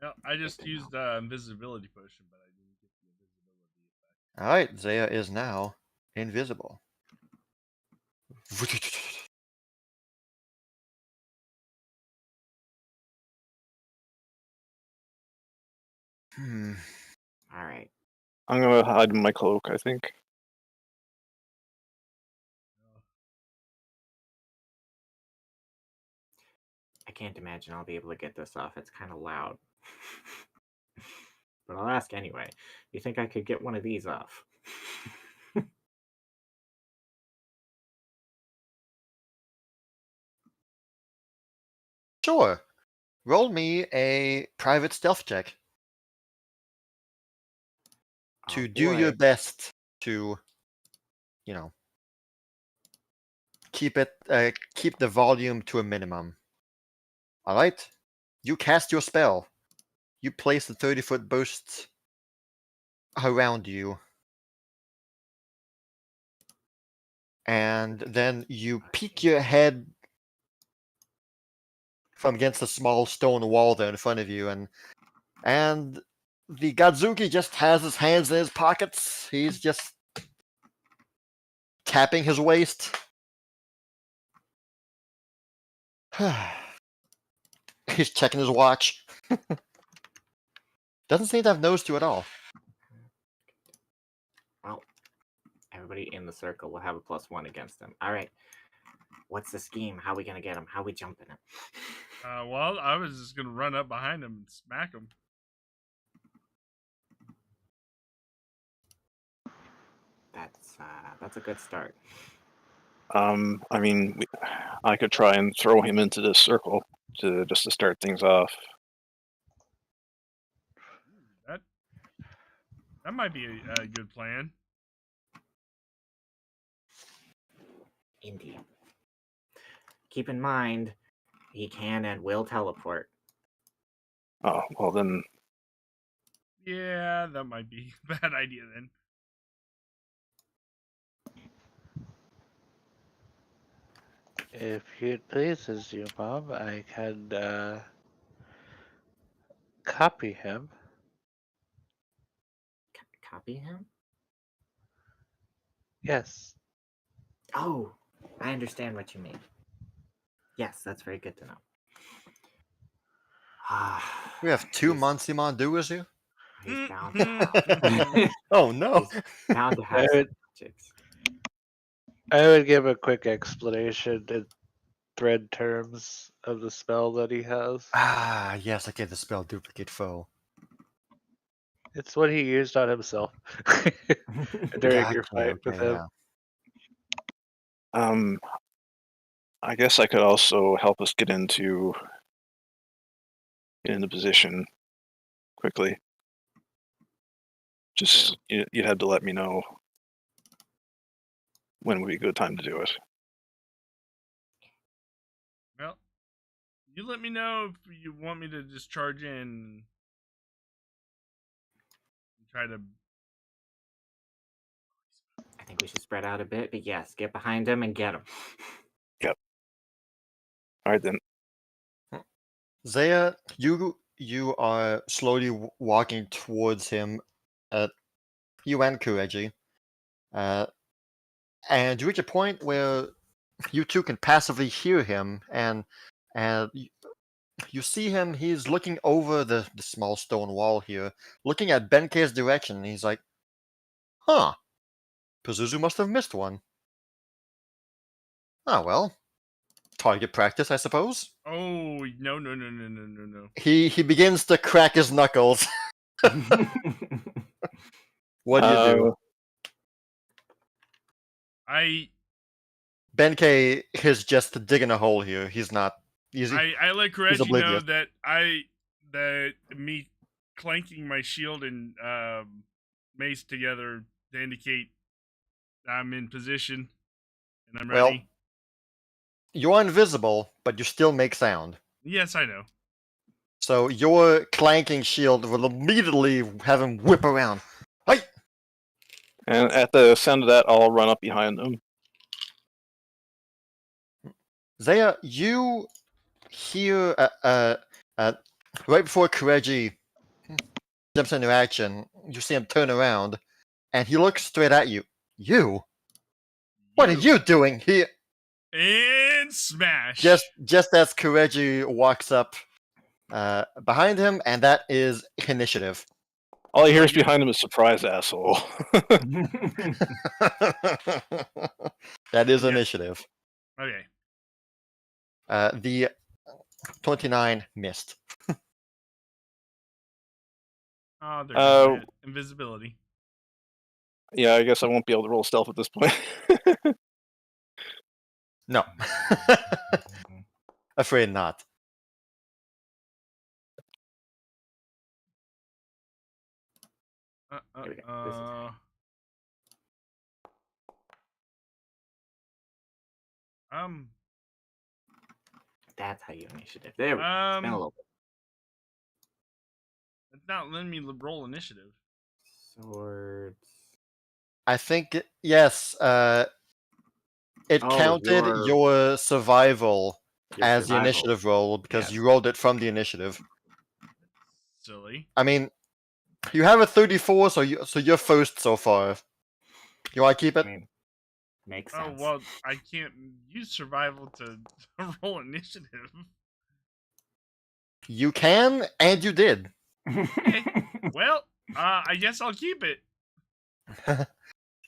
No, I just used invisibility potion, but I didn't get the invisibility effect. Alright, Zaya is now invisible. Hmm. All right. I'm gonna hide in my cloak, I think. I can't imagine I'll be able to get this off. It's kind of loud. But I'll ask anyway. You think I could get one of these off? Sure. Roll me a private stealth check to Oh, do your boy. best to, keep the volume to a minimum. All right. You cast your spell. You place the 30-foot burst around you, and then you peek your head from against a small stone wall there in front of you, and the Godzuki just has his hands in his pockets. He's just tapping his waist. He's checking his watch. Doesn't seem to have nose to at all. Well, everybody in the circle will have a +1 against him. All right. What's the scheme? How are we gonna get him? How are we jumping him? Well, I was just gonna run up behind him and smack him. That's a good start. I mean, I could try and throw him into this circle just to start things off. That might be a good plan. Indeed. Keep in mind, he can and will teleport. Oh, well then, Yeah, that might be a bad idea then. If it pleases you, Mom, I can copy him. Copy him? Yes. Oh, I understand what you mean. Yes, that's very good to know. We have 2 He's- Monsiman doers here? He's bound to have. Oh no! He's bound to have I some would- magics. I would give a quick explanation in thread terms of the spell that he has. Ah, yes, I get the spell Duplicate Foe. It's what he used on himself during Yeah, your fight with him. yeah. I guess I could also help us get into position quickly. Just you'd have to let me know when would be a good time to do it. Well, you let me know if you want me to just charge in and try to. I think we should spread out a bit, but yes, get behind him and get him. All right then. Zaya, you are slowly walking towards him. You and Kireji. And you reach a point where you two can passively hear him, and you see him. He's looking over the small stone wall here, looking at Benkei's direction. And he's like, "Huh, Pazuzu must have missed one. Ah, well, target practice, I suppose." Oh no! He begins to crack his knuckles. What do you do? Benkei is just digging a hole here. He's not. I let Kireji know oblivious. that me clanking my shield and mace together to indicate I'm in position and I'm Well, ready. You're invisible, but you still make sound. Yes, I know. So your clanking shield will immediately have him whip around. Hey! And at the sound of that, I'll run up behind them. Zaya, you hear right before Kireji jumps into action, you see him turn around, and he looks straight at you. You? What are you doing here? And smash. Just as Kireji walks up behind him, and that is initiative. All I hear is behind him is surprise, asshole. That is Yeah. initiative. Okay. The 29 missed. Oh, there's invisibility. Yeah, I guess I won't be able to roll stealth at this point. No. Afraid not. Here we go. This is That's how you initiative. There we go. Spin a little bit. It's not letting me roll initiative. Swords. I think, yes, it counted your survival as the initiative roll because you rolled it from the initiative. Silly. I mean, you have a 34, so you're first so far. You want to keep it? I mean, Makes Oh, sense. well, I can't use survival to roll initiative. You can, and you did. Okay. Well, I guess I'll keep it.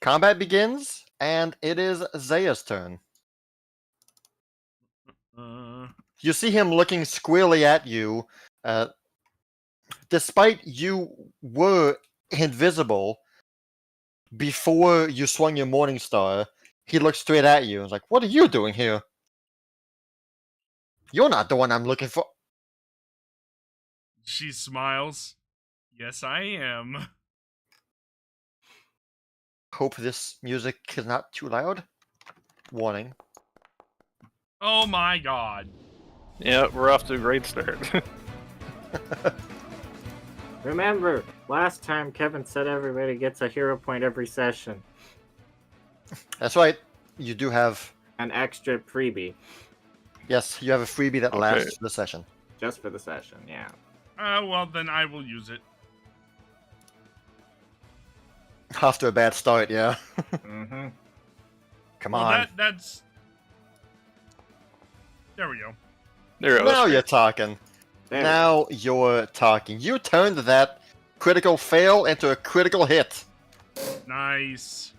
Combat begins, and it is Zaya's turn. Uh, You see him looking squarely at you. Despite you were invisible before you swung your Morning Star, he looks straight at you. He's like, "What are you doing here? You're not the one I'm looking for." she smiles. Yes, I am. Hope this music is not too loud. Warning. Oh my god. Yeah, we're off to a great start. Remember, last time Kevin said everybody gets a hero point every session. That's right. You do have. An extra freebie. Yes, you have a freebie that Okay. lasts for the session. Just for the session, yeah. Well, then I will use it. After a bad start, yeah. Mm-hmm. Come Well, on. that's... There we go. There it Now was. you're talking. There. Now you're talking. You turned that critical fail into a critical hit. Nice.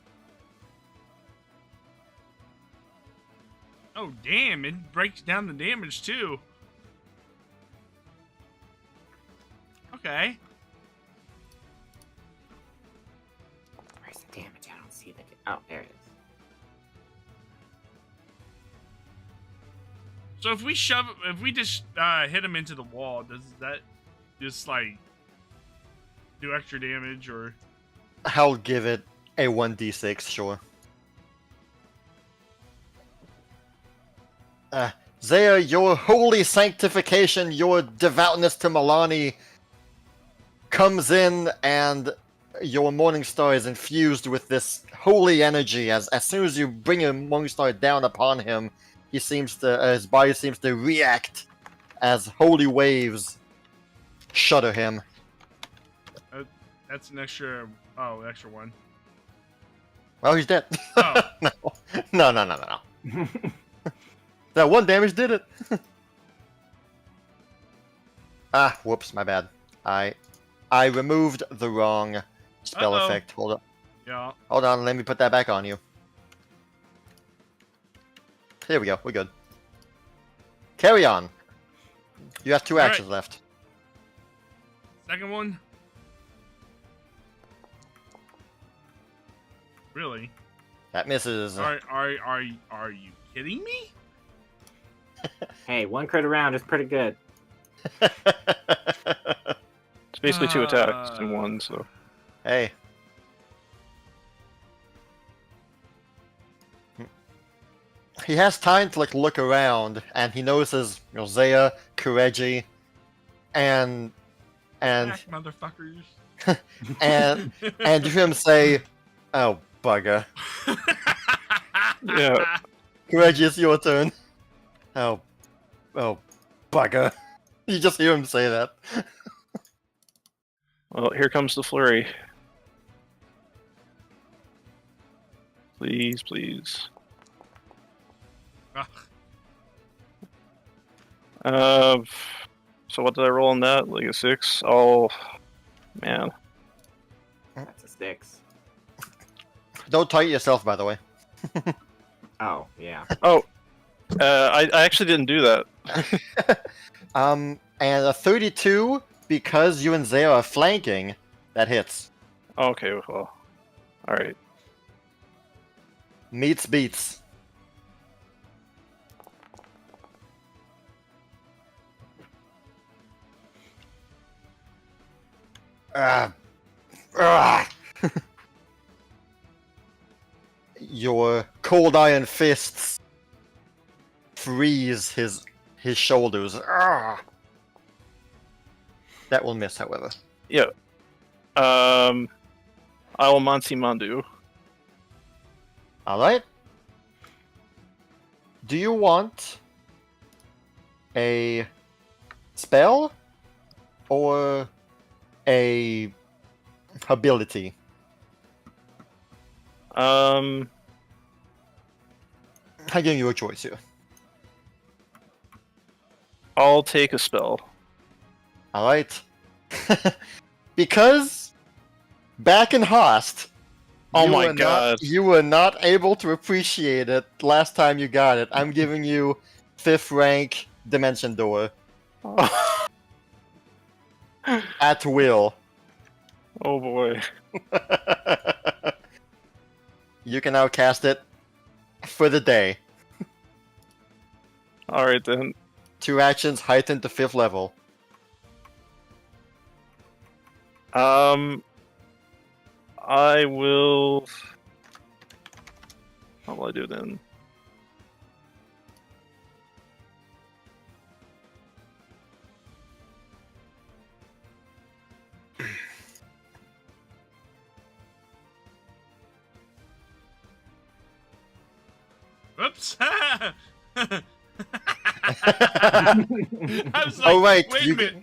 Oh, damn. It breaks down the damage, too. Okay. Where's the damage? I don't see the... Oh, there it is. So if we just hit him into the wall, does that just, like, do extra damage, or... I'll give it a 1d6, sure. Zaya, your holy sanctification, your devoutness to Milani comes in, and your Morning Star is infused with this holy energy. As soon as you bring your Morning Star down upon him, his body seems to react as holy waves shudder him. That's an extra... Oh, extra one. Well, he's dead. Oh. No. That one damage did it. Ah, whoops, my bad. I removed the wrong spell Uh-oh. effect. Hold Yeah. on, let me put that back on you. Here we go, we're good. Carry on. You have two All right. actions left. Second one. Really? That misses. Are you kidding me? Hey, one crit around is pretty good. It's basically two attacks in one, so. Hey. He has time to look around, and he notices Zaya, Kireji, and Back, motherfuckers. and you hear him say, "Oh bugger." Yeah. Kireji, it's your turn. Oh bugger. You just hear him say that. Well, here comes the flurry. Please, please. Ugh. So what did I roll on that? Like a 6? Oh, man. That's a 6. Don't tight yourself, by the way. Oh, yeah. Oh, I actually didn't do that. And a 32, because you and Zaya are flanking, that hits. Okay, well, all right. Meets beats. Your cold iron fists freeze his shoulders. That will miss, however. Yeah. I will Mansi Mandu. Alright. Do you want a spell or a ability? I'm giving you a choice here. I'll take a spell. All right. Because back in Host, Oh my god. you were not able to appreciate it last time you got it. I'm giving you 5th rank Dimension Door at will. Oh boy. You can now cast it for the day. Alright then. 2 actions heightened to 5th level. I will. What will I do then? Oops. I was like, Oh right, wait a minute.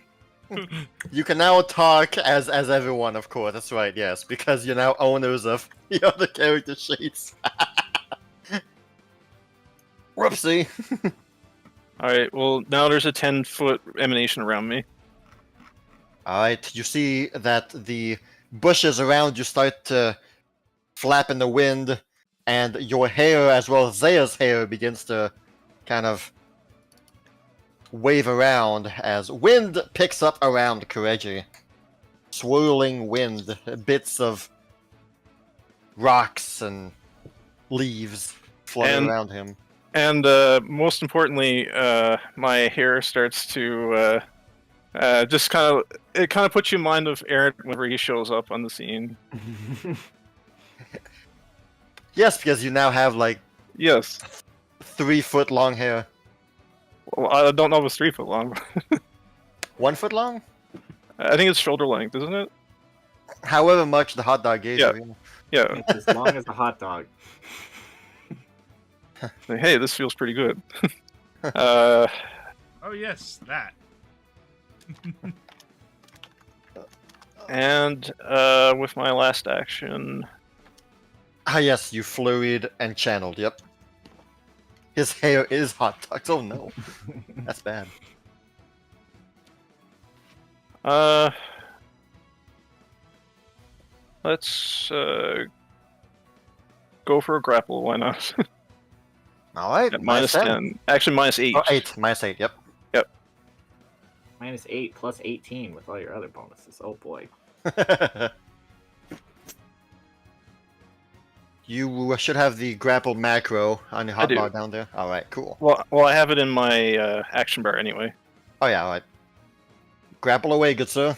you can now talk as everyone, of course. That's right, yes, because you're now owners of the other character sheets. Whoopsie. Alright, well, now there's a 10-foot emanation around me. Alright, you see that the bushes around you start to flap in the wind, and your hair, as well as Zaya's hair, begins to kind of wave around as wind picks up around Kireji. Swirling wind, bits of rocks and leaves flutter around him. And most importantly, my hair starts to just kind of puts you in mind of Aaron whenever he shows up on the scene. Yes, because you now have like Yes. 3 foot long hair. Well, I don't know if it's 3 foot long. 1 foot long? I think it's shoulder length, isn't it? However much the hot dog gave Yeah. you. Yeah. It's as long as a hot dog. Hey, this feels pretty good. Oh yes, that. And with my last action, Ah yes, you flurried and channeled, yep. His hair is hot dogs, oh no. That's bad. let's go for a grapple. Why not? Alright, At minus 10. Actually, minus 8. Oh, 8, minus 8, yep. Minus 8 plus 18 with all your other bonuses. Oh boy. You should have the grapple macro on your I do. hotbar down there. Alright, cool. Well, I have it in my action bar anyway. Oh yeah, alright. Grapple away, good sir.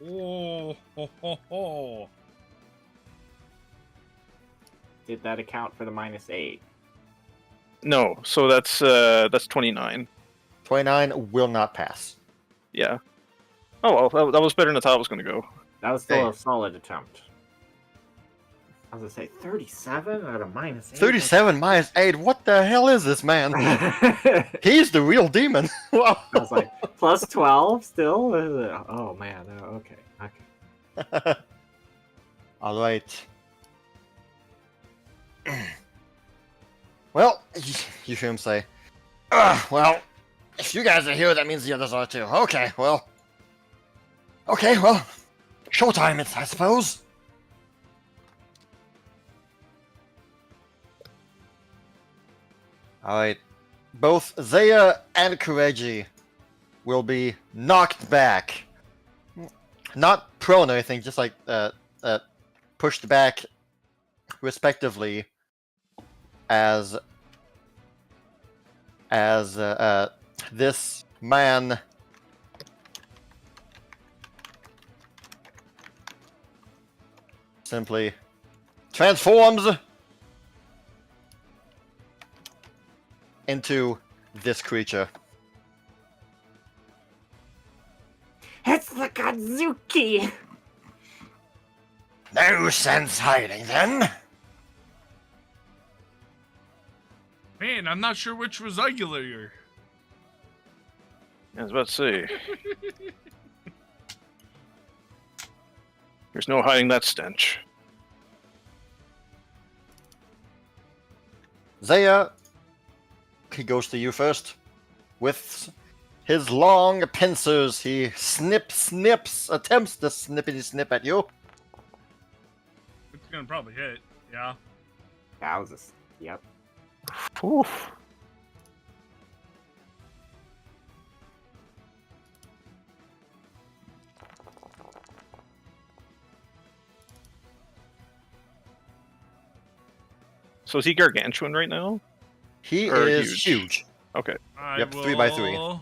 Oh, ho, ho, ho. Did that account for the minus 8? No, so that's 29. 29 will not pass. Yeah. Oh well, that was better than I thought it was going to go. That was still Hey. a solid attempt. I was gonna say 37 out of minus 8. 37 minus 8, what the hell is this man? He's the real demon. I was like, plus 12 still? Oh man, okay. Alright. Well, you hear him say, well, if you guys are here, that means the others are too. Okay, well, showtime it's, I suppose. Alright, both Zaya and Kireji will be knocked back. Not prone or anything, just like pushed back respectively as this man simply transforms into this creature. It's the Godzuki! No sense hiding then. Man, I'm not sure which was uglier. I was about to say. There's no hiding that stench. Zaya, he goes to you first. With his long pincers, he attempts to snippity snip at you. It's gonna probably hit. Yeah. Thousands. Yep. Oof. So is he gargantuan right now? He Or is huge. Okay. I Yep, will... 3 by 3.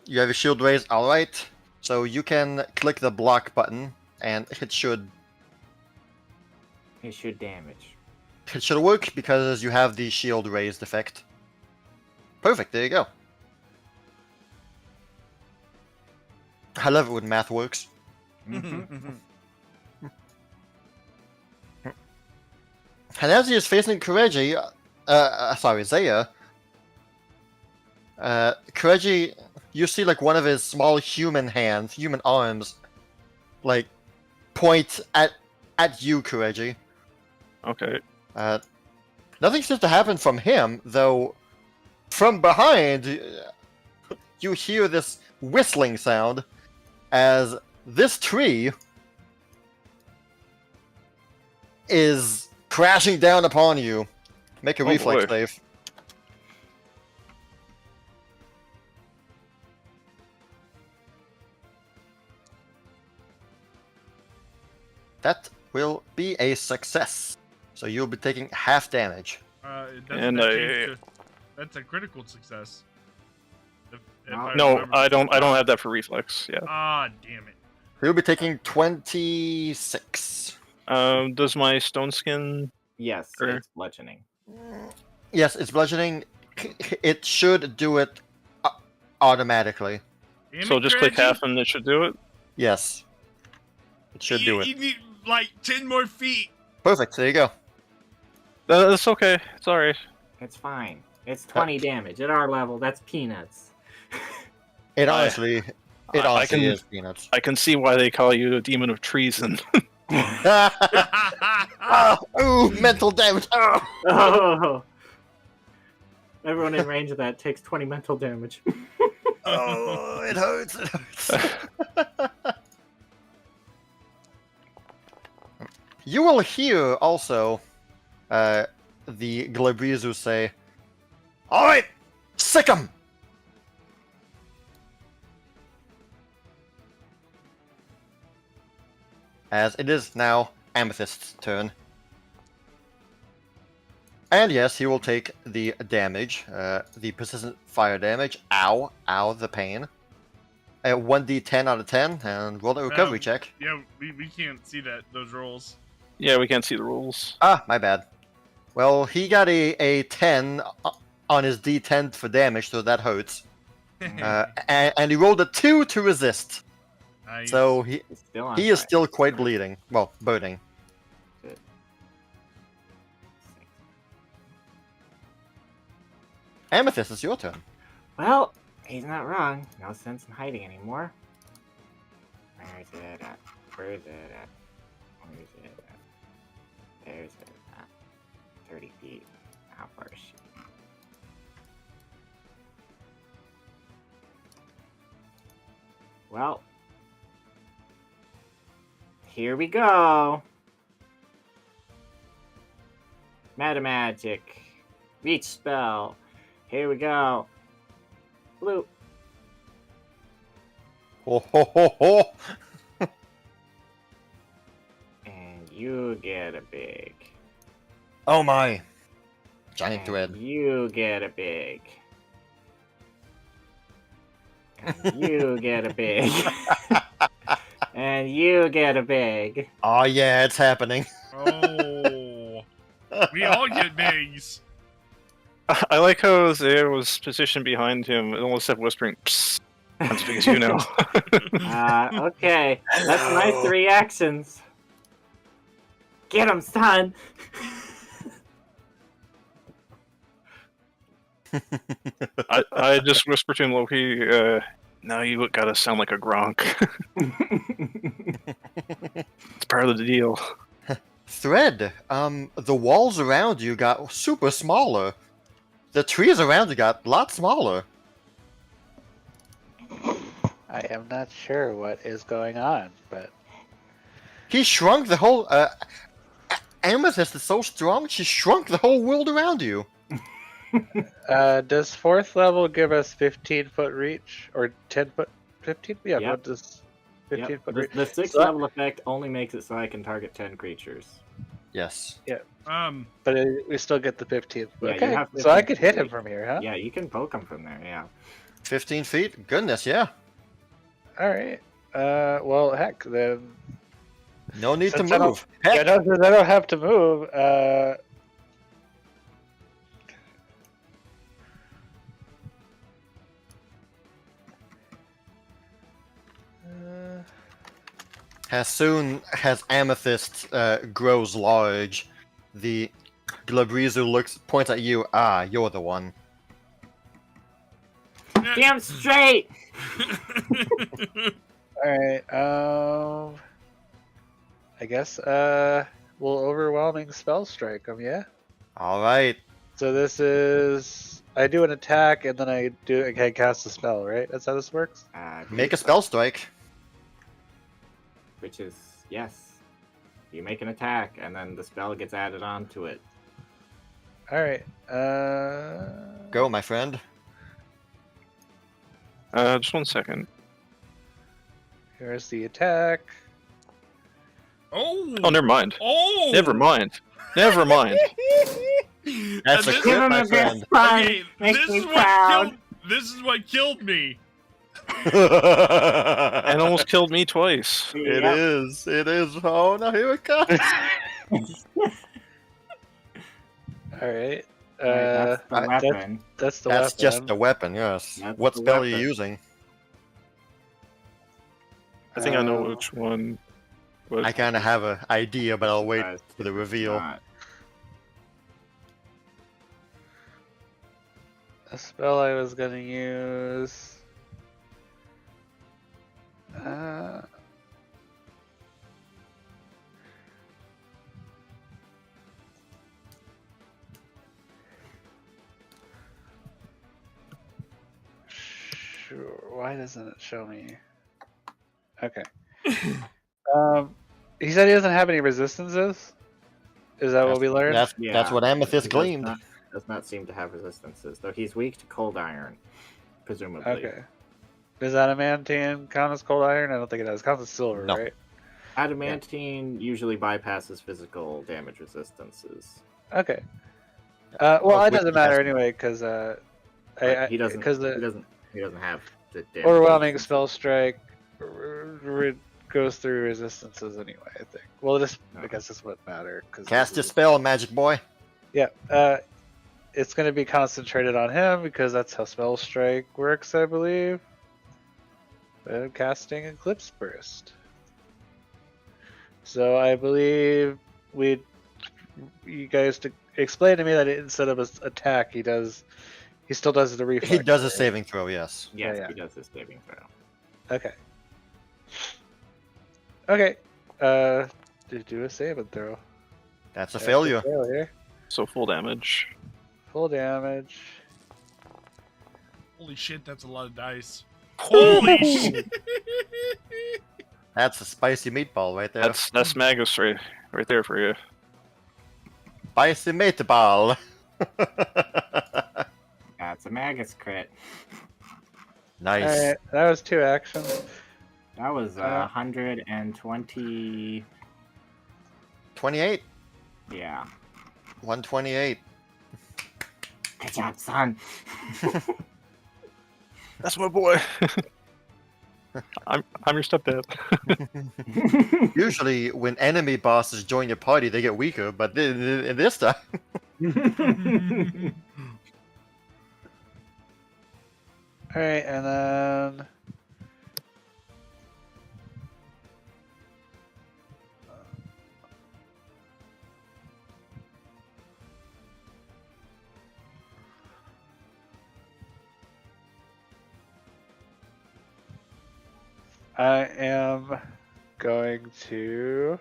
You have your shield raised, alright. So you can click the block button, and it should damage. work because you have the shield raised effect. Perfect, there you go. I love it when math works. Mhm. And as he is facing Kireji, Zaya, Kireji, you see like one of his small human arms, like point at you, Kireji. Okay. Nothing seems to happen from him, though. From behind, you hear this whistling sound as this tree is crashing down upon you. Make a Oh, reflex boy. save. That will be a success. So you'll be taking half damage. And that's a critical success. If No, remember- I don't have that for reflex. Yeah. Ah, damn it. You'll be taking 26. Does my stone skin? Yes, Or- it's bludgeoning. Yes, it's bludgeoning. It should do it automatically. Damn So it, just click Reggie. half and it should do it. Yes. It should do You it. need like 10 more feet. Perfect, there you go. That's okay. It's alright. It's fine. It's 20 damage. At our level, that's peanuts. It I- honestly, I can- is peanuts. I can see why they call you a demon of treason. Oh, ooh, mental damage. Oh. Oh! Everyone in range of that takes 20 mental damage. Oh, it hurts. It hurts. You will hear also the Glabrizu say, "Alright, sick 'em!" As it is now Amethyst's turn. And yes, he will take the damage, the persistent fire damage. Ow, ow, the pain. 1d10 out of 10, and roll the recovery check. Yeah, we can't see those rolls. Yeah, we can't see the rules. Ah, my bad. Well, he got a 10 on his d10 for damage, so that hurts. And he rolled a 2 to resist. Nice. So he It's still on he is fire. still quite bleeding. Well, burning. Amethyst, it's your turn. Well, he's not wrong. No sense in hiding anymore. Where is it at? Where is it at? Where is it at? There's it at. 30 feet. How far is she? Well, here we go. Meta magic. Reach spell. Here we go. Blue. Ho ho ho ho! And you get a big. Oh my! Giant And thread. you get a big. And you get a big. And you get a big. Oh yeah, it's happening. Oh, we all get bigs. I like how Zaya was positioned behind him and almost said whispering, "Psst, I'm as big as you know." Okay, that's my 3 actions. Get him, son! I just whispered to him, Loki, now you gotta sound like a Gronk. It's part of the deal. Thread, the walls around you got super smaller. The trees around you got a lot smaller. I am not sure what is going on, but He shrunk the whole. Amethyst is so strong, she shrunk the whole world around you. does 4th level give us 15-foot reach or 10-foot? 15? Yeah, Yep. what does 15-foot reach? The 6th So that- level effect only makes it so I can target 10 creatures. Yes. But we still get the 15th. Yeah, you Okay, have so I 15 could hit him feet. from here, huh? Yeah, you can poke them from there. Yeah. 15 feet? Goodness, yeah. All right. Well, heck, then. No need Since to I don't- move. Heck, Yeah, no, since I don't have to move. as soon as Amethyst grows large, the Glabrizu points at you. Ah, you're the one. Damn straight! All right. I guess we'll overwhelming spell strike him. Yeah. All right. So this is I do an attack and then I cast a spell, right? That's how this works. Make a spell strike. Which is, yes. You make an attack, and then the spell gets added on to it. All right. Go, my friend. Just 1 second. Here's the attack. Oh. Oh, never mind. Oh. Never mind. Never mind. That's a this, crit, my friend. okay, Makes this me is what proud. killed. This is what killed me. And almost killed me twice. It Yep. is. It is. Oh no, here it comes. All right. Right, that's the weapon. That's the That's weapon. just the weapon, yes. That's What the spell are you weapon. using? I think I know which one. But I kind of have an idea, but I'll wait Guys, for the it's reveal. not. A spell I was gonna use. Sure. Why doesn't it show me? Okay. He said he doesn't have any resistances. Is that what we learned? That's Yeah, what Amethyst He gleamed. does not seem to have resistances, though he's weak to cold iron, presumably. Okay. Does adamantine count as cold iron? I don't think it does. It counts as silver, No. right? Adamantine usually bypasses physical damage resistances. Okay. Well, it with doesn't the matter estimate. anyway, because He doesn't. because He the doesn't have the damage. overwhelming resistance. spell strike goes through resistances anyway. I think. Well, this I guess this wouldn't matter because Cast your spell, magic boy. Yeah. It's going to be concentrated on him because that's how spell strike works, I believe. Casting Eclipse Burst. So I believe you guys to explain to me that instead of an attack, he still does the reflex. He does a right? saving throw, yes. Yes, Yeah. he does his saving throw. Okay. Okay. Do a save and throw. That's a failure. Failure. so full damage. Full damage. Holy shit, that's a lot of dice. Holy shit. That's a spicy meatball right there. That's Magus right there for you. Spicy meatball. That's a Magus crit. Nice. Alright, that was 2 actions. That was 120. 28. Yeah. 128. Good job, son. That's my boy. I'm your stepdad. Usually, when enemy bosses join your party, they get weaker, but in this time. Alright, and then. I am going to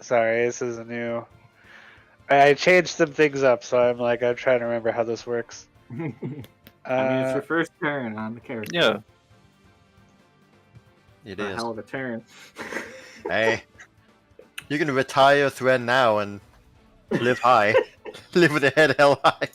Sorry, this is a new. I changed some things up, so I'm trying to remember how this works. I mean, it's your first turn on the character. Yeah. It A is. hell of a turn. Hey, you can retire Thread now and live high. Live with your head held high.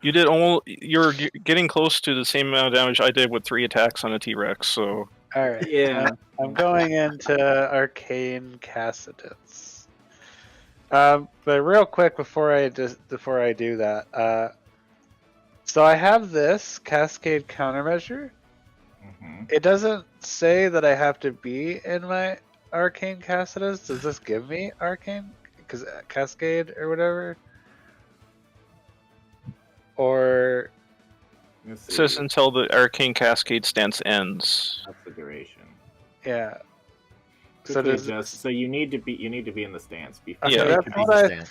You did you're getting close to the same amount of damage I did with 3 attacks on a T-Rex, so... Alright. Yeah. I'm going into Arcane Cassidus. But real quick before I do that, so I have this Cascade Countermeasure. It doesn't say that I have to be in my Arcane Cassidus. Does this give me Arcane Cascade or whatever? Or Let's It see. says until the Arcane Cascade stance ends. That's the duration. yeah. So you need to be in the stance before. Okay, Yeah.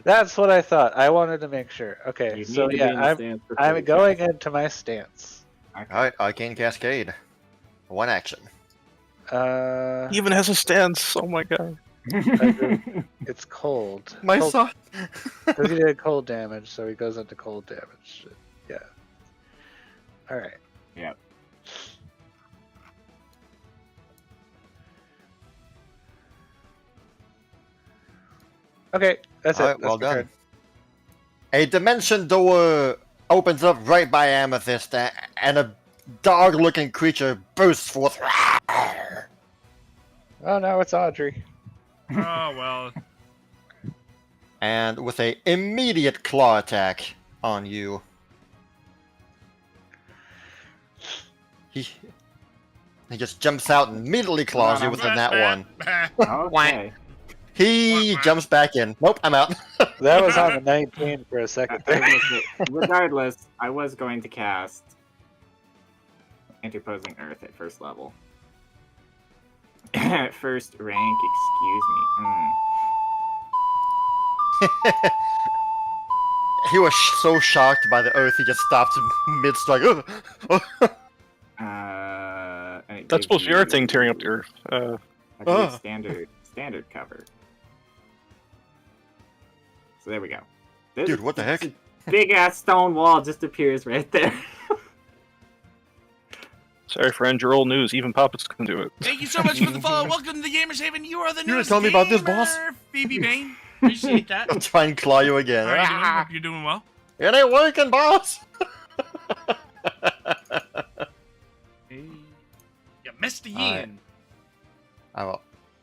that's what I thought. I wanted to make sure. Okay, You so need to be in the yeah, stance before I'm you going cast. into my stance. Okay. Alright, Arcane Cascade. One action. He even has a stance, oh my god. It's cold. My cold, son. Because he did cold damage, so he goes into cold damage. Yeah. All right. Yep. Okay, that's Alright, it. well That's my done. A dimension door opens up right by Amethyst, and a dog-looking creature bursts forth. turn. Oh no, it's Audrey. Oh well. And with a immediate claw attack on you. He just jumps out and immediately claws you within that one. Okay. He jumps back in. Nope, I'm out. That was on the 19 for a second there. Regardless, I was going to cast Interposing Earth at first level. At first rank, excuse me. He was so shocked by the earth, he just stopped mid-strike. And it That's gives supposed to be our you- thing, tearing up the earth. I think standard cover. So there we go. Dude, what the heck? Big ass stone wall just appears right there. Sorry for your old news, even puppets can do it. Thank you so much for the follow. Welcome to the Gamers Haven. You are the You gonna newest tell me about this, gamer, boss? Phoebe Bain. Appreciate that. I'll try and claw you again. How are you doing? Hope you're doing well. It ain't working, boss! Hey. You missed the Alright. yin. I will.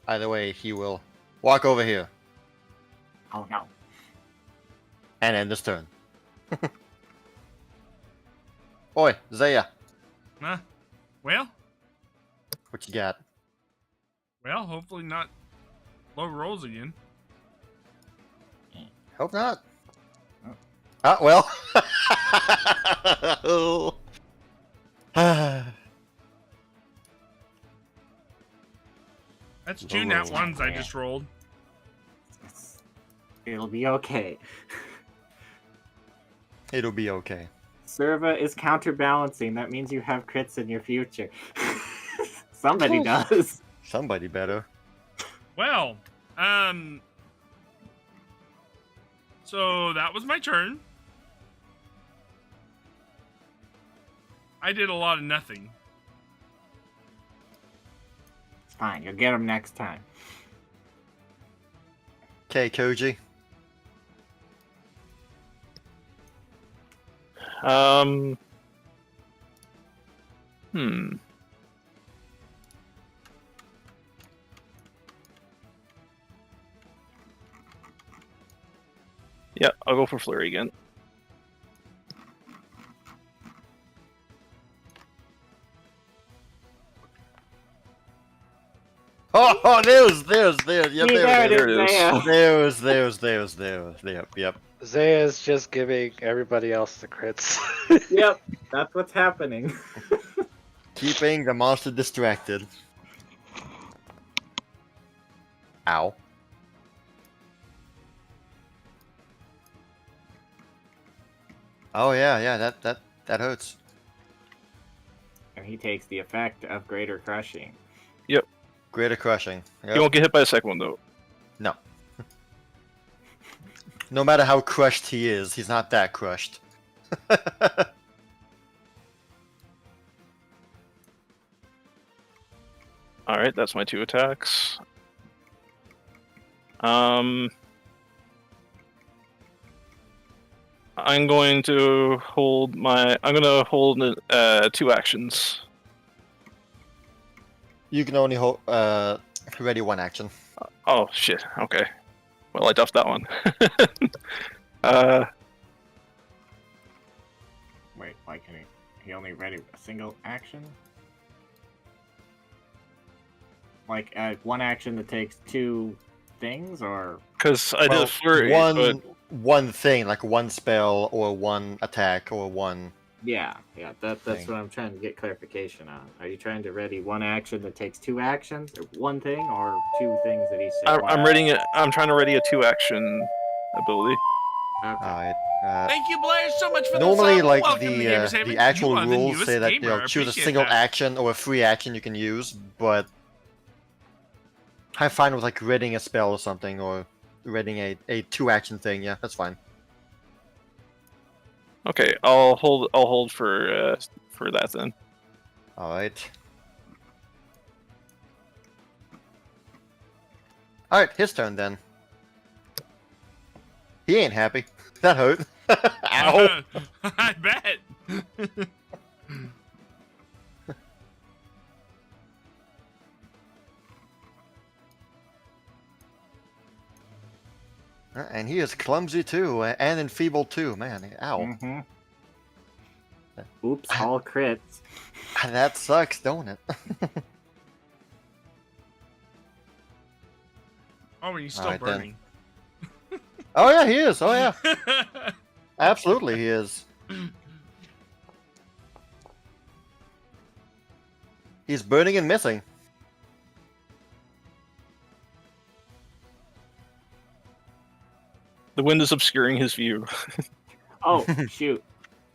Either way, he will walk over here Oh no. and end this turn. Oi, Zaya, Huh? Well, what you got? hopefully not low rolls again. Hope not. Oh. Ah, well. That's Low two nat rolls. ones I just rolled. It'll be okay. It'll be okay. Serva is counterbalancing. That means you have crits in your future. Somebody does. Somebody better. Well, so that was my turn. I did a lot of nothing. It's fine. You'll get them next time. Okay, Koji. Hmm. Yeah, I'll go for Flurry again. Oh, there's, yep, See, there there it is. Yep. Zaya's just giving everybody else the crits. Yep, that's what's happening. Keeping the monster distracted. Ow. Oh yeah, that hurts. And he takes the effect of greater crushing. Greater crushing. You won't get hit by the second one, though. No. No matter how crushed he is, he's not that crushed. Alright, that's my 2 attacks. I'm going to hold 2 actions. You can only hold ready 1 action. Oh shit, okay. Well, I duffed that one. Wait, why can he only ready a single action? Like, 1 action that takes 2 things, or? Because I did Well, a flurry, but... one thing, like 1 spell or 1 attack or 1. Yeah, that's Thing. what I'm trying to get clarification on. Are you trying to ready 1 action that takes 2 actions, or 1 thing, or 2 things that each take I'm readying it. I'm trying to ready a 2-action ability. Okay. Alright. Thank you, Blair, so much for Normally, the sub. like Welcome to Gamers Haven. the actual You are the rules newest say that gamer. I choose a appreciate single that. action or a free action you can use, but I'm fine with like reading a spell or something, or reading a 2-action thing. Yeah, that's fine. Okay, I'll hold for that then. Alright. Alright, his turn then. He ain't happy. That hurt. Ow! I bet. And he is clumsy too, and enfeebled too. Man, ow. Mm-hmm. Oops, all crits. That sucks, don't it? Oh, he's still Alright, then. burning. Oh yeah, he is. Oh yeah, absolutely he is. He's burning and missing. The wind is obscuring his view. Oh, shoot.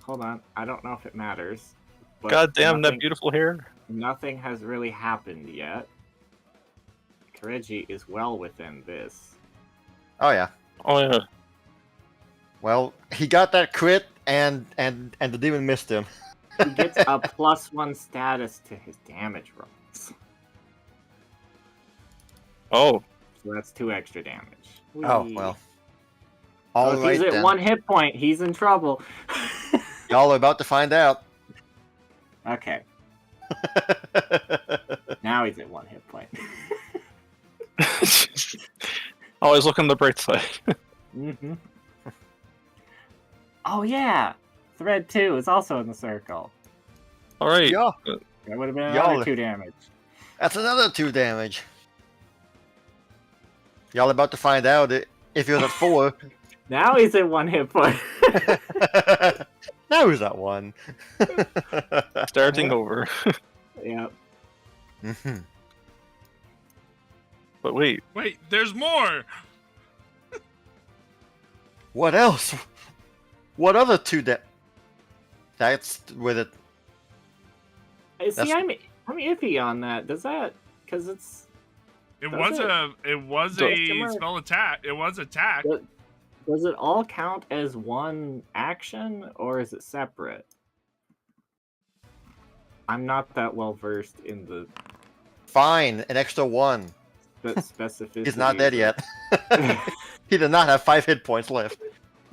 Hold on. I don't know if it matters. But God damn, that nothing- beautiful hair. Nothing has really happened yet. Kireji is well within this. Oh yeah. Oh yeah. Well, he got that crit, and the demon missed him. He gets a +1 status to his damage rolls. Oh, So that's 2 extra damage. Oh Whee! well. So All if right he's at then. 1 hit point, he's in trouble. Y'all are about to find out. Okay, now he's at 1 hit point. always look on the bright side. Mm-hmm. Oh yeah, Thread 2 is also in the circle. All right. Yeah, That would have been Y'all- another 2 damage. that's another 2 damage. Y'all about to find out if you're at 4. Now he's at 1 hit point. Now he's at 1. Starting over. Yep. Mhm. But wait, Wait, there's more. What else? What other 2 That's with it. See, That's- I'm iffy on that. Does that? Because it's. It Does was Does a it? spell attack. It was attack. Does it all count as 1 action, or is it separate? I'm not that well versed in the Fine, an extra 1. specificity. He's not dead of yet. He did not have 5 hit points left.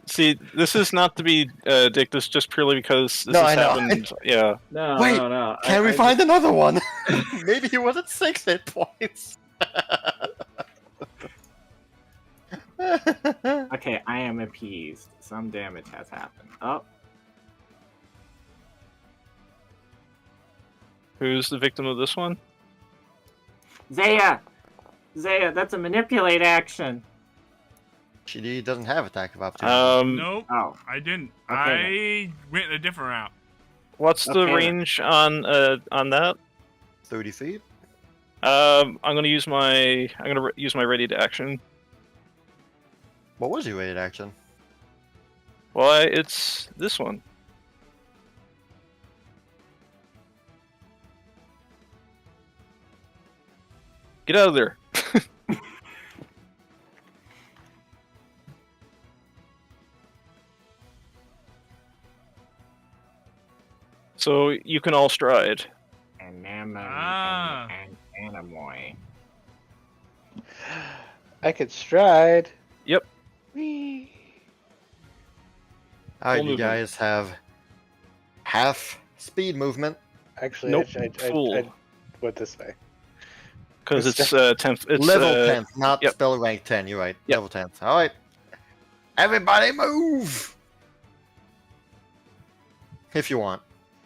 see, this is not to be dick. This just purely because this No, has I know. happened. Yeah. No, Wait, no. Can we find another one? Maybe he was at 6 hit points. Okay, I am appeased. Some damage has happened. Oh, Who's the victim of this one? Zaya! Zaya, that's a manipulate action. She doesn't have attack of opportunity. Nope, Oh, I didn't. Okay, I went a different route. What's the Okay. range on that? 30 feet. I'm gonna use my use my ready to action. What was your rated action? Why, it's this one. Get out of there. So you can all stride. Ah. Anamoy. I could stride. Yep. Whee. Alright, Full you movement. guys have half speed movement. Actually, Nope, I full. went this way. Because it's 10th. It's Level 10th, not yep. spell rank 10. You're right. Yep. Level 10th. Alright. Everybody move! If you want.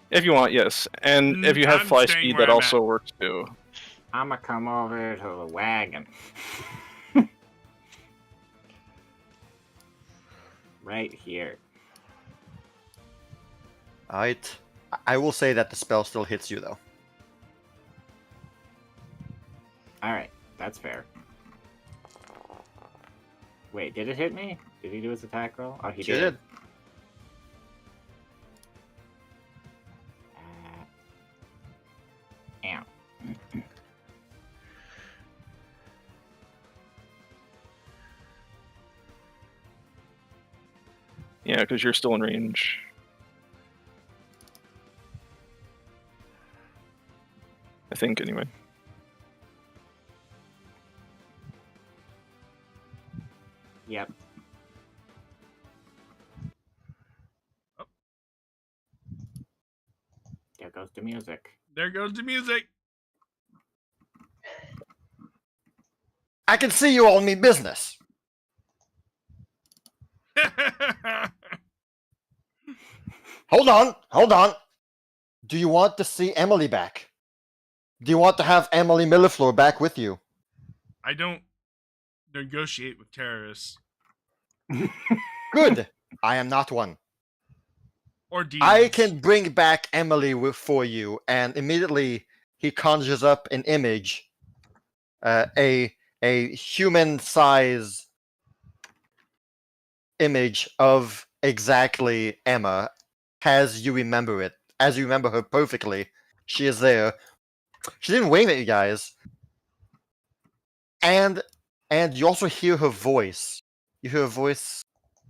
If you want, yes. And if you have I'm fly staying speed, where that I'm also works too. I'ma come over to the wagon. Right here. Alright. I will say that the spell still hits you, though. Alright, that's fair. Wait, did it hit me? Did he do his attack roll? Oh, he Sure did. Ow. Yeah, because you're still in range. I think, anyway. Yep. Oh. There goes the music. There goes the music. I can see you all mean business. Hold on. Hold on. Do you want to see Emily back? Do you want to have Emily Millifleur back with you? I don't negotiate with terrorists Good. I am not one. or demons. I can bring back Emily for you, and immediately he conjures up an image, a human-size image of exactly Emma, as you remember it, as you remember her perfectly. She is there. She didn't wave at you guys, and you also hear her voice. You hear her voice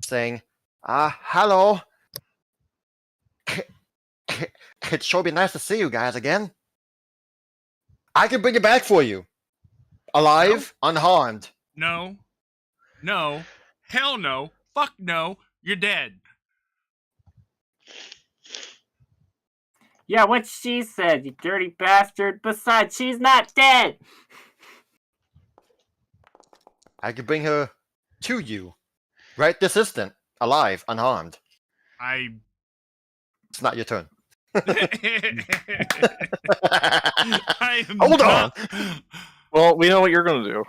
saying, hello. It'd sure be nice to see you guys again. I can bring it back for you. Alive, unharmed. No. No. Hell no. Fuck no. You're dead. Yeah, what she said, you dirty bastard. Besides, she's not dead. I can bring her to you. Right this instant. Alive, unharmed. I. It's not your turn. I am Hold not... Well, we know what you're going to do.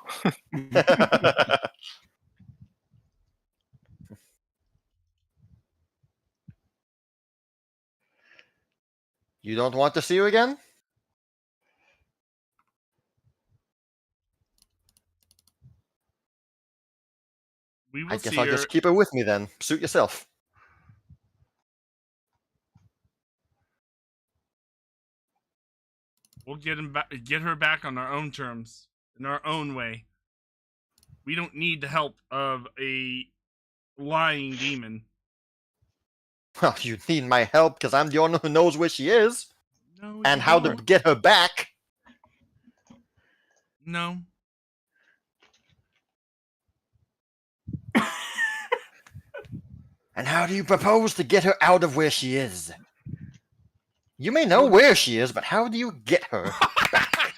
You don't want to see you again? We will I guess see I'll her. just keep her with me then. Suit yourself. We'll get her back on our own terms, in our own way. We don't need the help of a lying demon. Well, you need my help because I'm the only one who knows where she is No, and you how to don't. get her back. No. And how do you propose to get her out of where she is? You may know where she is, but how do you get her back?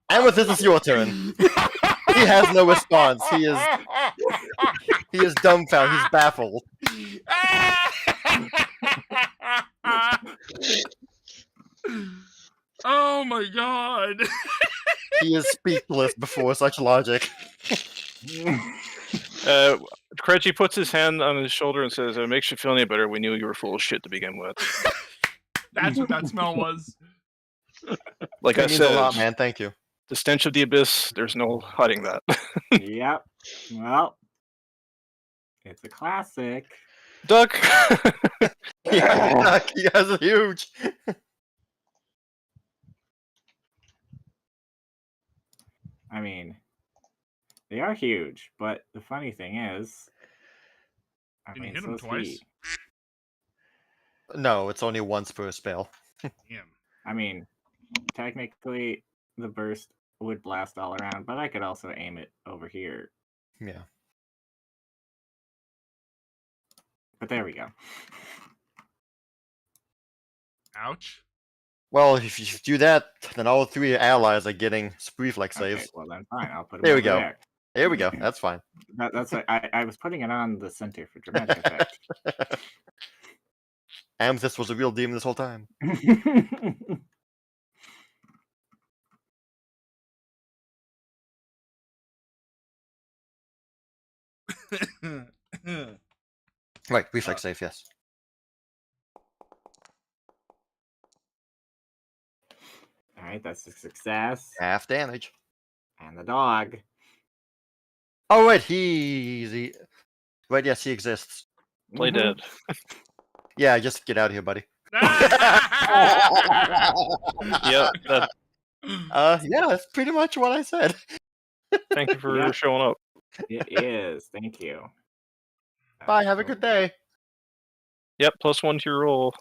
Amethyst, this is your turn. He has no response. He is dumbfounded. He's baffled. Oh my god. He is speechless before such logic. Kireji puts his hand on his shoulder and says, "It makes you feel any better. We knew you were full of shit to begin with." That's what that smell was. Like That I means said, a lot, man. Thank you. the stench of the abyss, there's no hiding that. Yep. Well, it's a classic. Duck! Yeah, you guys are huge. I mean, they are huge, but the funny thing is, Did you hit him so is twice? he. No, it's only once per spell. Damn. I mean, technically, the burst would blast all around, but I could also aim it over here. Yeah. But there we go. Ouch. Well, if you do that, then all 3 allies are getting spree-flex Okay, saves. well then fine. I'll put it There we over go. there. There we go. That's fine. That's what I was putting it on the center for dramatic effect. Amethyst was a real demon this whole time. Right, reflex save, yes. All right, that's a success. Half damage. And the dog. Oh, right, he... Right, yes, he exists. Play dead. Yeah, just get out of here, buddy. Yep. Yeah, that's pretty much what I said. Thank you for Yeah. showing up. It is. Thank you. Bye, have a good day. Yep. +1 to your roll.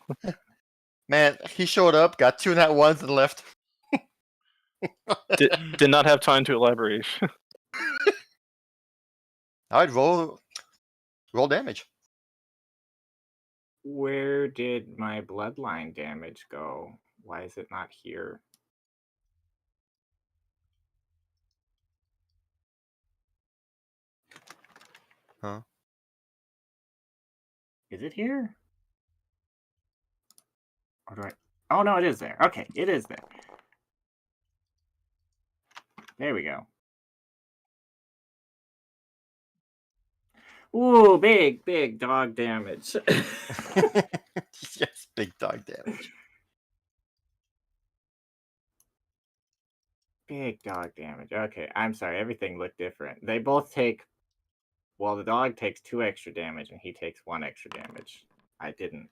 Man, he showed up, got 2 nat ones, and left. Did not have time to elaborate. Alright, roll damage. Where did my bloodline damage go? Why is it not here? Huh? Is it here? Or do I? Oh no, it is there. Okay, it is there. There we go. Ooh, big dog damage. Yes, big dog damage. Big dog damage. Okay, I'm sorry. Everything looked different. They both take. Well, the dog takes 2 extra damage, and he takes 1 extra damage. I didn't.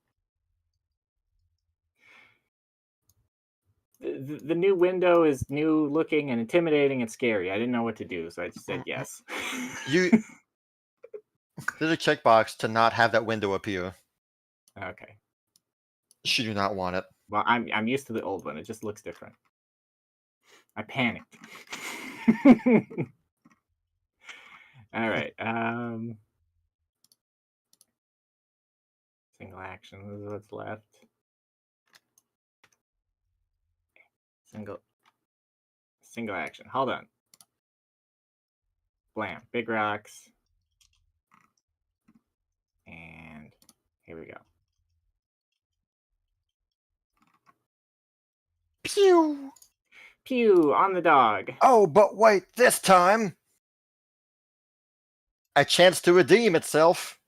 The new window is new looking and intimidating and scary. I didn't know what to do, so I just said yes. There's a checkbox to not have that window appear. Okay. Should you not want it. Well, I'm used to the old one. It just looks different. I panicked. All right. Single action is what's left. Single action. Hold on. Blam. Big rocks. And here we go. Pew! Pew on the dog. Oh, but wait, this time! A chance to redeem itself.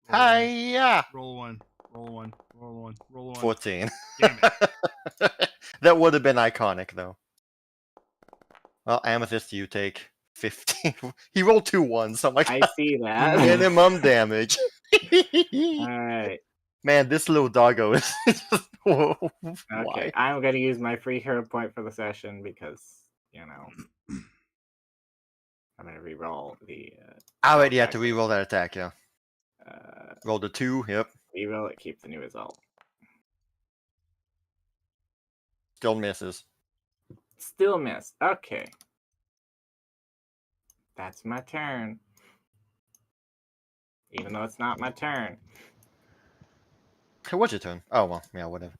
Hiya! Roll one. Roll one. Roll one. Roll one. 14. Damn it. That would have been iconic, though. Well, Amethyst, you take 15. He rolled 2 ones, so I'm like, I see that. minimum damage. All right. Man, this little doggo is just. Whoa, Okay. why? I'm going to use my free hero point for the session because, you know, I'm going to re-roll the. Alright, you have to reroll that attack, yeah. Uh, Roll the 2, yep. re-roll it, keep the new result. Still misses. Still missed. Okay. That's my turn. Even though it's not my turn. Hey, what's your turn? Oh, well, yeah, whatever.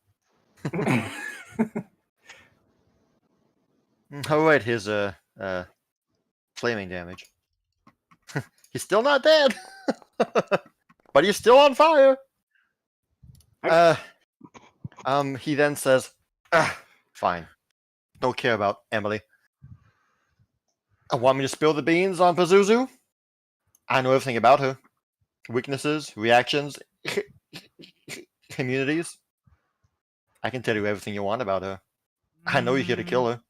Alright, his, flaming damage. He's still not dead! But he's still on fire! He then says, fine. Don't care about Emily. Want me to spill the beans on Pazuzu? I know everything about her. Weaknesses, reactions, immunities. I can tell you everything you want about her. I know you're here to kill her.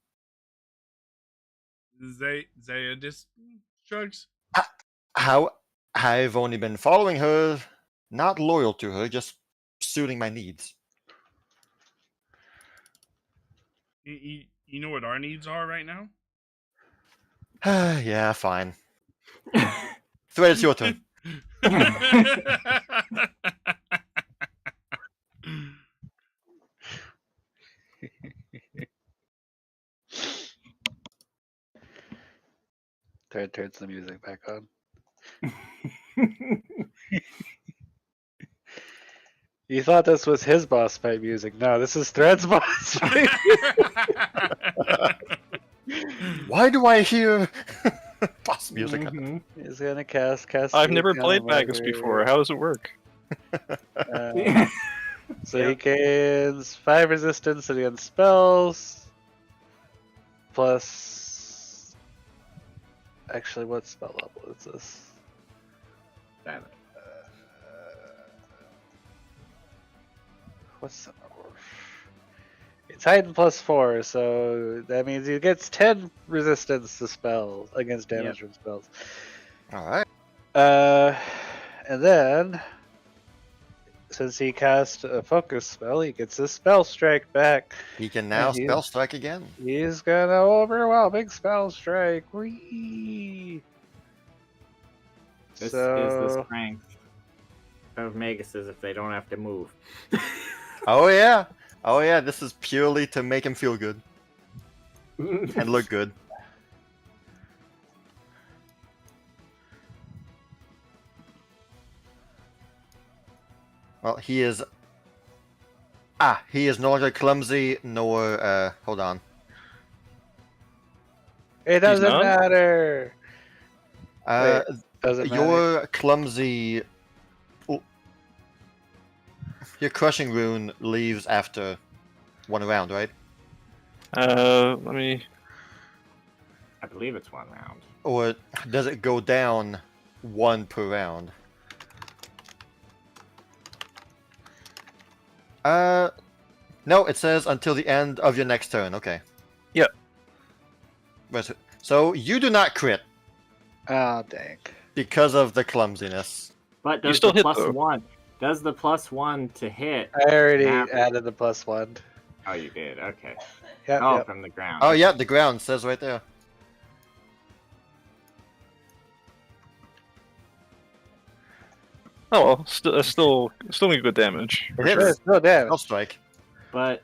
Zaya just shrugs. How I've only been following her, not loyal to her, just suiting my needs. You know what our needs are right now? Yeah, fine. Thread, it's your turn. Thread turns the music back on. You thought this was his boss fight music. No, this is Thread's boss fight. Why do I hear boss music? Mhm. He's gonna cast. I've never played Magus before. How does it work? So he gains 5 resistance against spells. Plus. Actually, what spell level is this? That- What's the number? It's Titan plus 4, so that means he gets 10 resistance to spells against damage from spells. Alright. And then, since he cast a focus spell, he gets his spell strike back. He can now And he- spell strike again. He's gonna overwhelming spell strike. Whee! This is So the strength of Maguses if they don't have to move. Oh yeah. Oh yeah, this is purely to make him feel good and look good. Well, he is no longer clumsy nor hold on. it doesn't not? matter. Doesn't matter. Your clumsy your crushing rune leaves after one round, right? Let me. I believe it's 1 round. Or does it go down 1 per round? No, it says until the end of your next turn. Okay. Yep. So you do not crit Oh dang! because of the clumsiness. But You does still the hit, plus though. 1? Does the plus 1 to hit? I already Matter. added the plus 1. Oh, you did. Okay. Yep, Oh, yep. from the ground. Oh yeah, the ground says right there. Oh well, still make good damage. It Sure, hits. it's no damage. Spell strike. But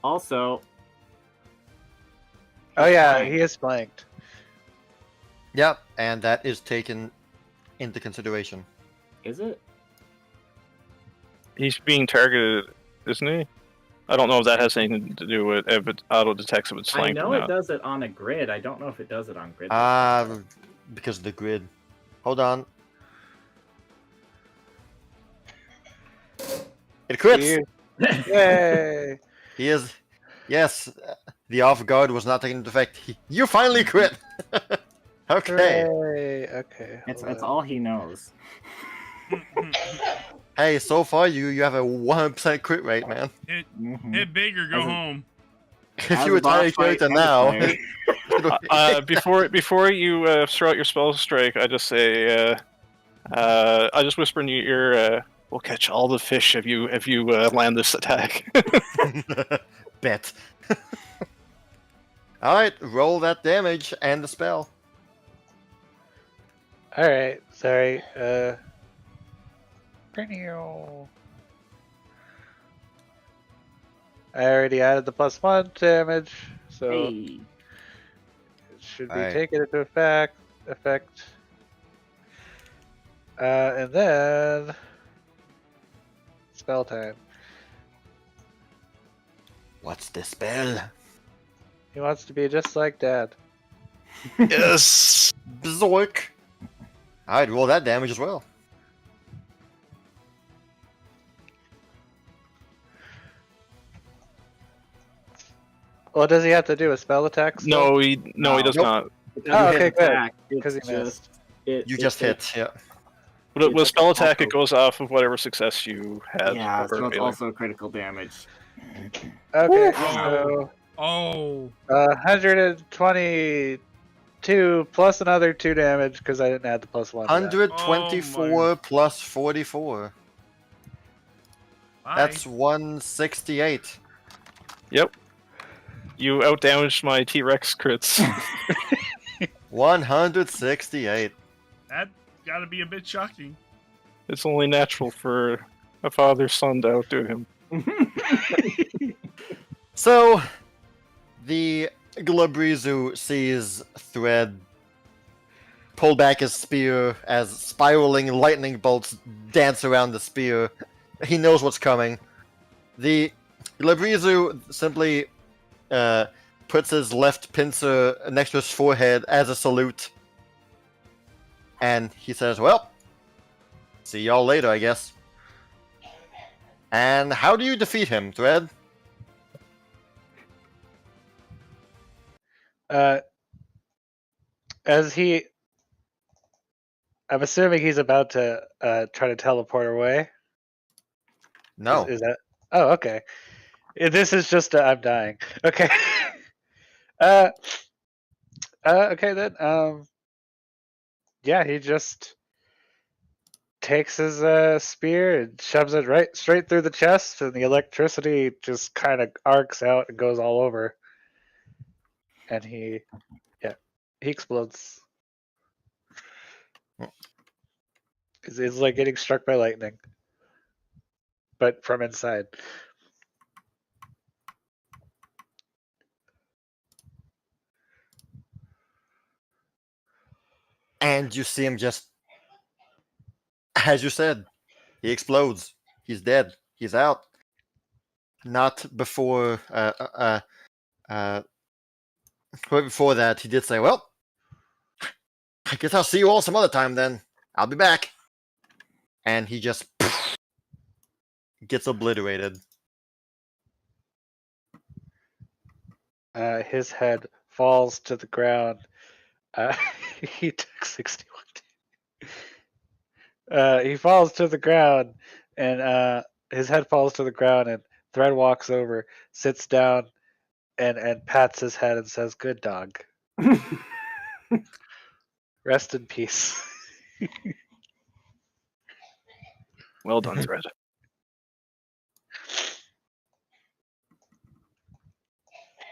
also, Oh yeah, flanked. he is flanked. Yep, and that is taken into consideration. Is it? He's being targeted, isn't he? I don't know if that has anything to do with if it auto detects if it's I flanked know or it not. does it on a grid. I don't know if it does it on grid. Because of the grid. Hold on. It crits! Yay! He is. Yes, the off guard was not taken into effect. You finally crit! Okay. Hooray. Okay. It's hold on. all he knows. Hey, so far you have a 100% crit rate, man. Mhm. Hit big or go As a- home. If As you a retire boss fight character and a now. Before player. you throw out your spell strike, I just say, I just whisper in your ear, "We'll catch all the fish if you land this attack." Bet. Alright, roll that damage and the spell. Alright, sorry. I already added the plus 1 damage, so Hey. it should be Alright. taken into effect. And then spell time. What's the spell? He wants to be just like Dad. Yes. Bzork. Alright, roll that damage as well. Well, does he have to do a spell attack? still? No, he does Nope. not. It Oh, doesn't okay, hit good. attack, Because it's he missed. You just hit, yeah. With It's spell attack, also- it goes off of whatever success you had. Yeah, over so it's melee. also critical damage. Okay, Woo! so Oh. 122 plus another 2 damage because I didn't add the plus 1. to that. 124 plus 44. Bye. That's 168. Yep. You outdamaged my T-Rex crits. 168. That gotta be a bit shocking. It's only natural for a father-son to outdo him. So, the Glabrizu sees Thread pull back his spear as spiraling lightning bolts dance around the spear. He knows what's coming. The Glabrizu simply puts his left pincer next to his forehead as a salute. And he says, well, see y'all later, I guess. And how do you defeat him, Thread? As he, I'm assuming he's about to try to teleport away. No. Is that? Oh, okay. This is just I'm dying. Okay. Okay then. Yeah, he just takes his spear and shoves it right straight through the chest, and the electricity just kind of arcs out and goes all over. And he explodes. It's like getting struck by lightning, but from inside. And you see him just, as you said, he explodes. He's dead. He's out. Not before, before that, he did say, well, I guess I'll see you all some other time then. I'll be back. And he just gets obliterated. His head falls to the ground. He took 61 damage. He falls to the ground, and his head falls to the ground, and Thread walks over, sits down, and pats his head and says, "Good dog. Rest in peace." Well done, Thread.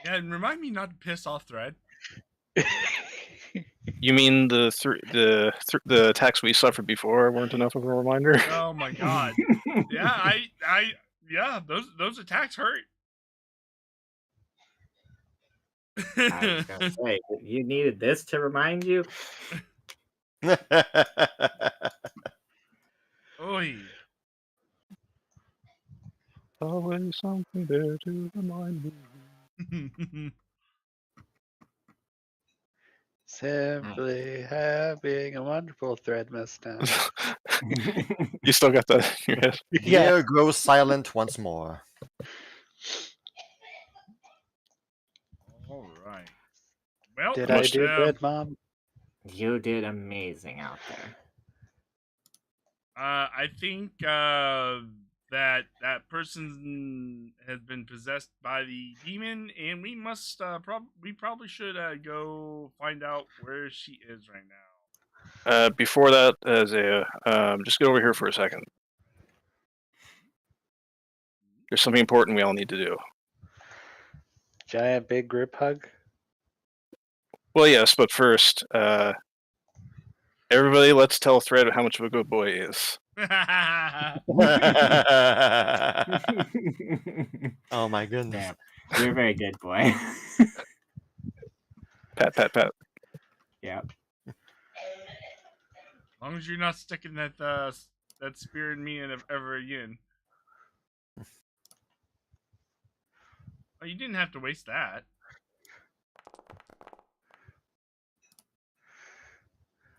Yeah, and remind me not to piss off Thread. You mean the attacks we suffered before weren't enough of a reminder? Oh my god. Yeah, yeah, those attacks hurt. I was gonna say, you needed this to remind you. Oy. Always something there to remind me. Simply having a wonderful Thread mustache. You still got that in your head? Yeah. Gear grows silent once more. All right. Well, Did I do good, Mom? You did amazing out there. I think that person has been possessed by the demon, and we must we probably should go find out where she is right now. Before that, Isaiah, just get over here for a second. There's something important we all need to do. Giant big group hug? Well, yes, but first, everybody, let's tell Thread how much of a good boy he is. Oh my goodness. Damn, you're a very good boy. Pat, pat, pat. Yeah. As long as you're not sticking that spear in me ever again. Oh, you didn't have to waste that.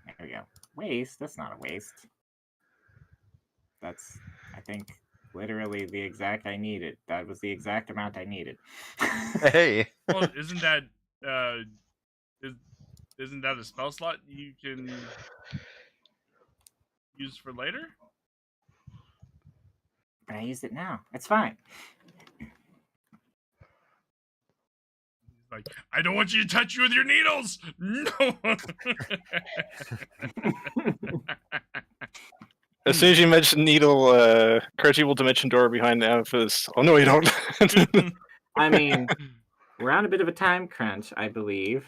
There we go. Waste? That's not a waste. That's, I think, literally the exact I needed. That was the exact amount I needed. Hey. Well, isn't that isn't that a spell slot you can use for later? But I used it now. It's fine. Like, I don't want you to touch you with your needles. No. As soon as you mention needle, Kireji will dimension door behind the Amethyst. Oh no, you don't. I mean, we're on a bit of a time crunch, I believe.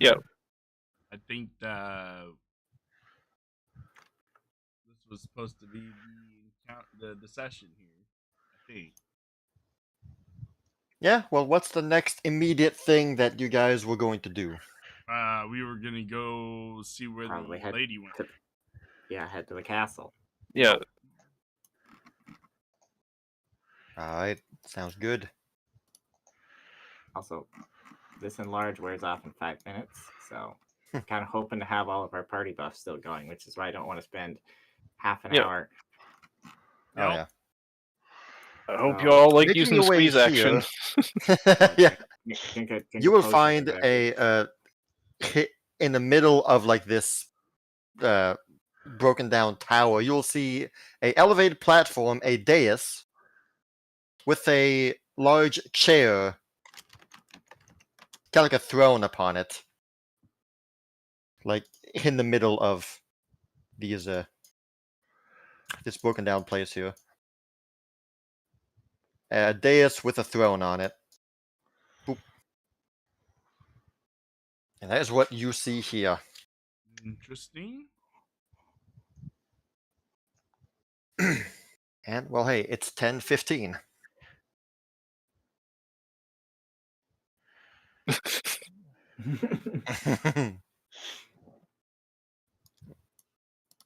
Yep. I think this was supposed to be the session here. I think. Yeah, well, what's the next immediate thing that you guys were going to do? We were gonna go see where Probably the head lady went. head to the castle. Yeah. Alright, sounds good. Also, this enlarge wears off in 5 minutes, so I'm kind of hoping to have all of our party buffs still going, which is why I don't want to spend half an Yeah. hour. Oh, Yep. I hope So, you all like making using your the way squeeze action. yeah, Drink you will potion find or whatever. hit in the middle of like this broken down tower. You will see a elevated platform, a dais, with a large chair, kind of like a throne upon it, like in the middle of these this broken down place here. A dais with a throne on it. Boop. And that is what you see here. Interesting. And well, hey, it's 10:15.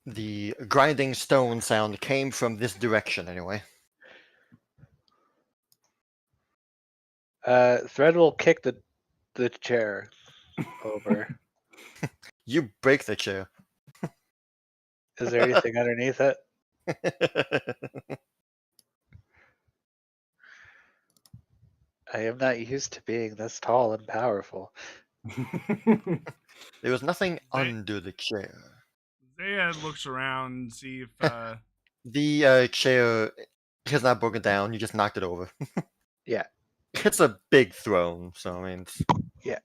The grinding stone sound came from this direction, anyway. Thread will kick the chair over. You break the chair. Is there anything underneath it? I am not used to being this tall and powerful. There was nothing They- under the chair. Zaya looks around and see if The chair has not broken down. You just knocked it over. Yeah. It's a big throne, so I mean, Yeah.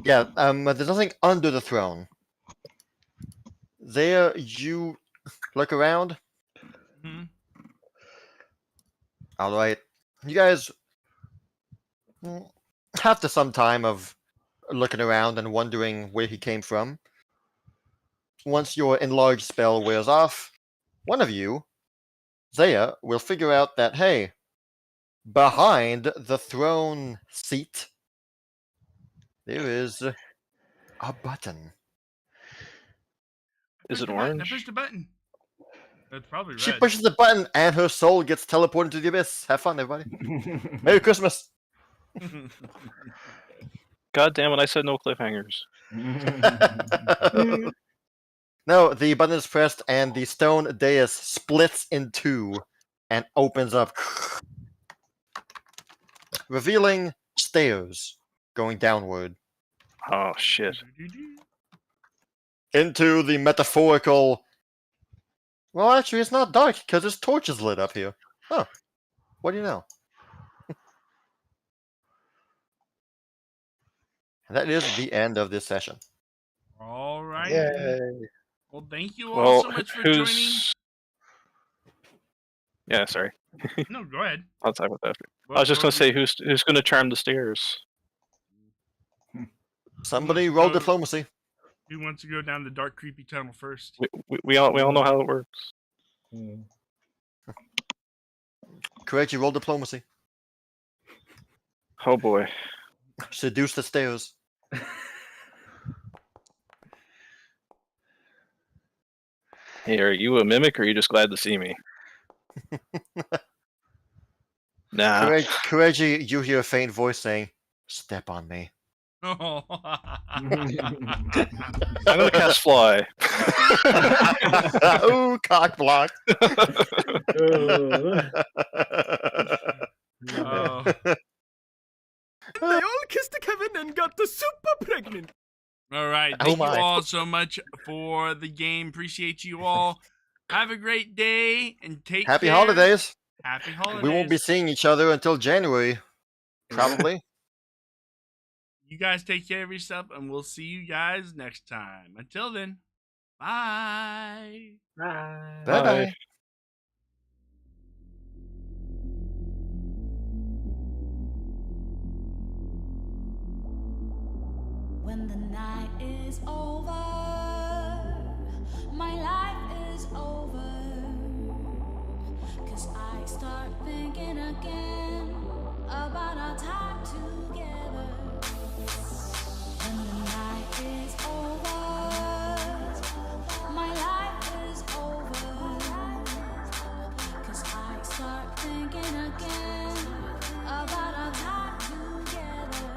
yeah. There's nothing under the throne. There, you look around. mhm. All right, you guys, after some time of looking around and wondering where he came from, once your enlarged spell wears off, one of you, Zaya, will figure out that hey, behind the throne seat, there is a button. Is it I orange? pushed a button. It's probably She red. pushes the button, and her soul gets teleported to the abyss. Have fun, everybody. Merry Christmas. God damn it! I said no cliffhangers. No, the button is pressed, and the stone dais splits in two and opens up, revealing stairs going downward Oh shit! into the metaphorical. Well, actually, it's not dark because there's torches lit up here. Huh. What do you know? And that is the end of this session. All right. Yay. Well, thank you all Well, so much for who's? joining. Yeah, sorry. No, go ahead. I'll talk about that after. What- I was just what gonna was- say who's gonna charm the stairs. Somebody Let's roll go. diplomacy. Who wants to go down the dark, creepy tunnel first? We all know how it works. Correct, you roll diplomacy. Oh boy. Seduce the stairs. Hey, are you a mimic or are you just glad to see me? Nah. Kireji, you hear a faint voice saying, "Step on me." Oh. I'm gonna cast fly. Oh, cock block. Oh. They all kissed Kevin and got the super pregnant. All right. Oh Thank you my. all so much for the game. Appreciate you all. Have a great day and take Happy care. holidays. Happy holidays. We won't be seeing each other until January, probably. You guys take care of yourself, and we'll see you guys next time. Until then, bye. Bye. Bye bye. When the night is over, my life is over. start thinking again about our time together. When the night is over, my life is over. 'Cause I start thinking again about our time together.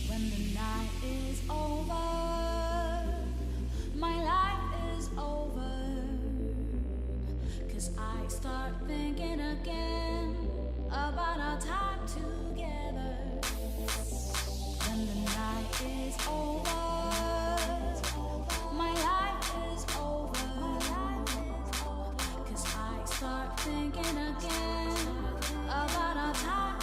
When the night is over, my life is over. 'Cause I start thinking again about our time together. When the night is over, my life is over. 'Cause I start thinking again about our time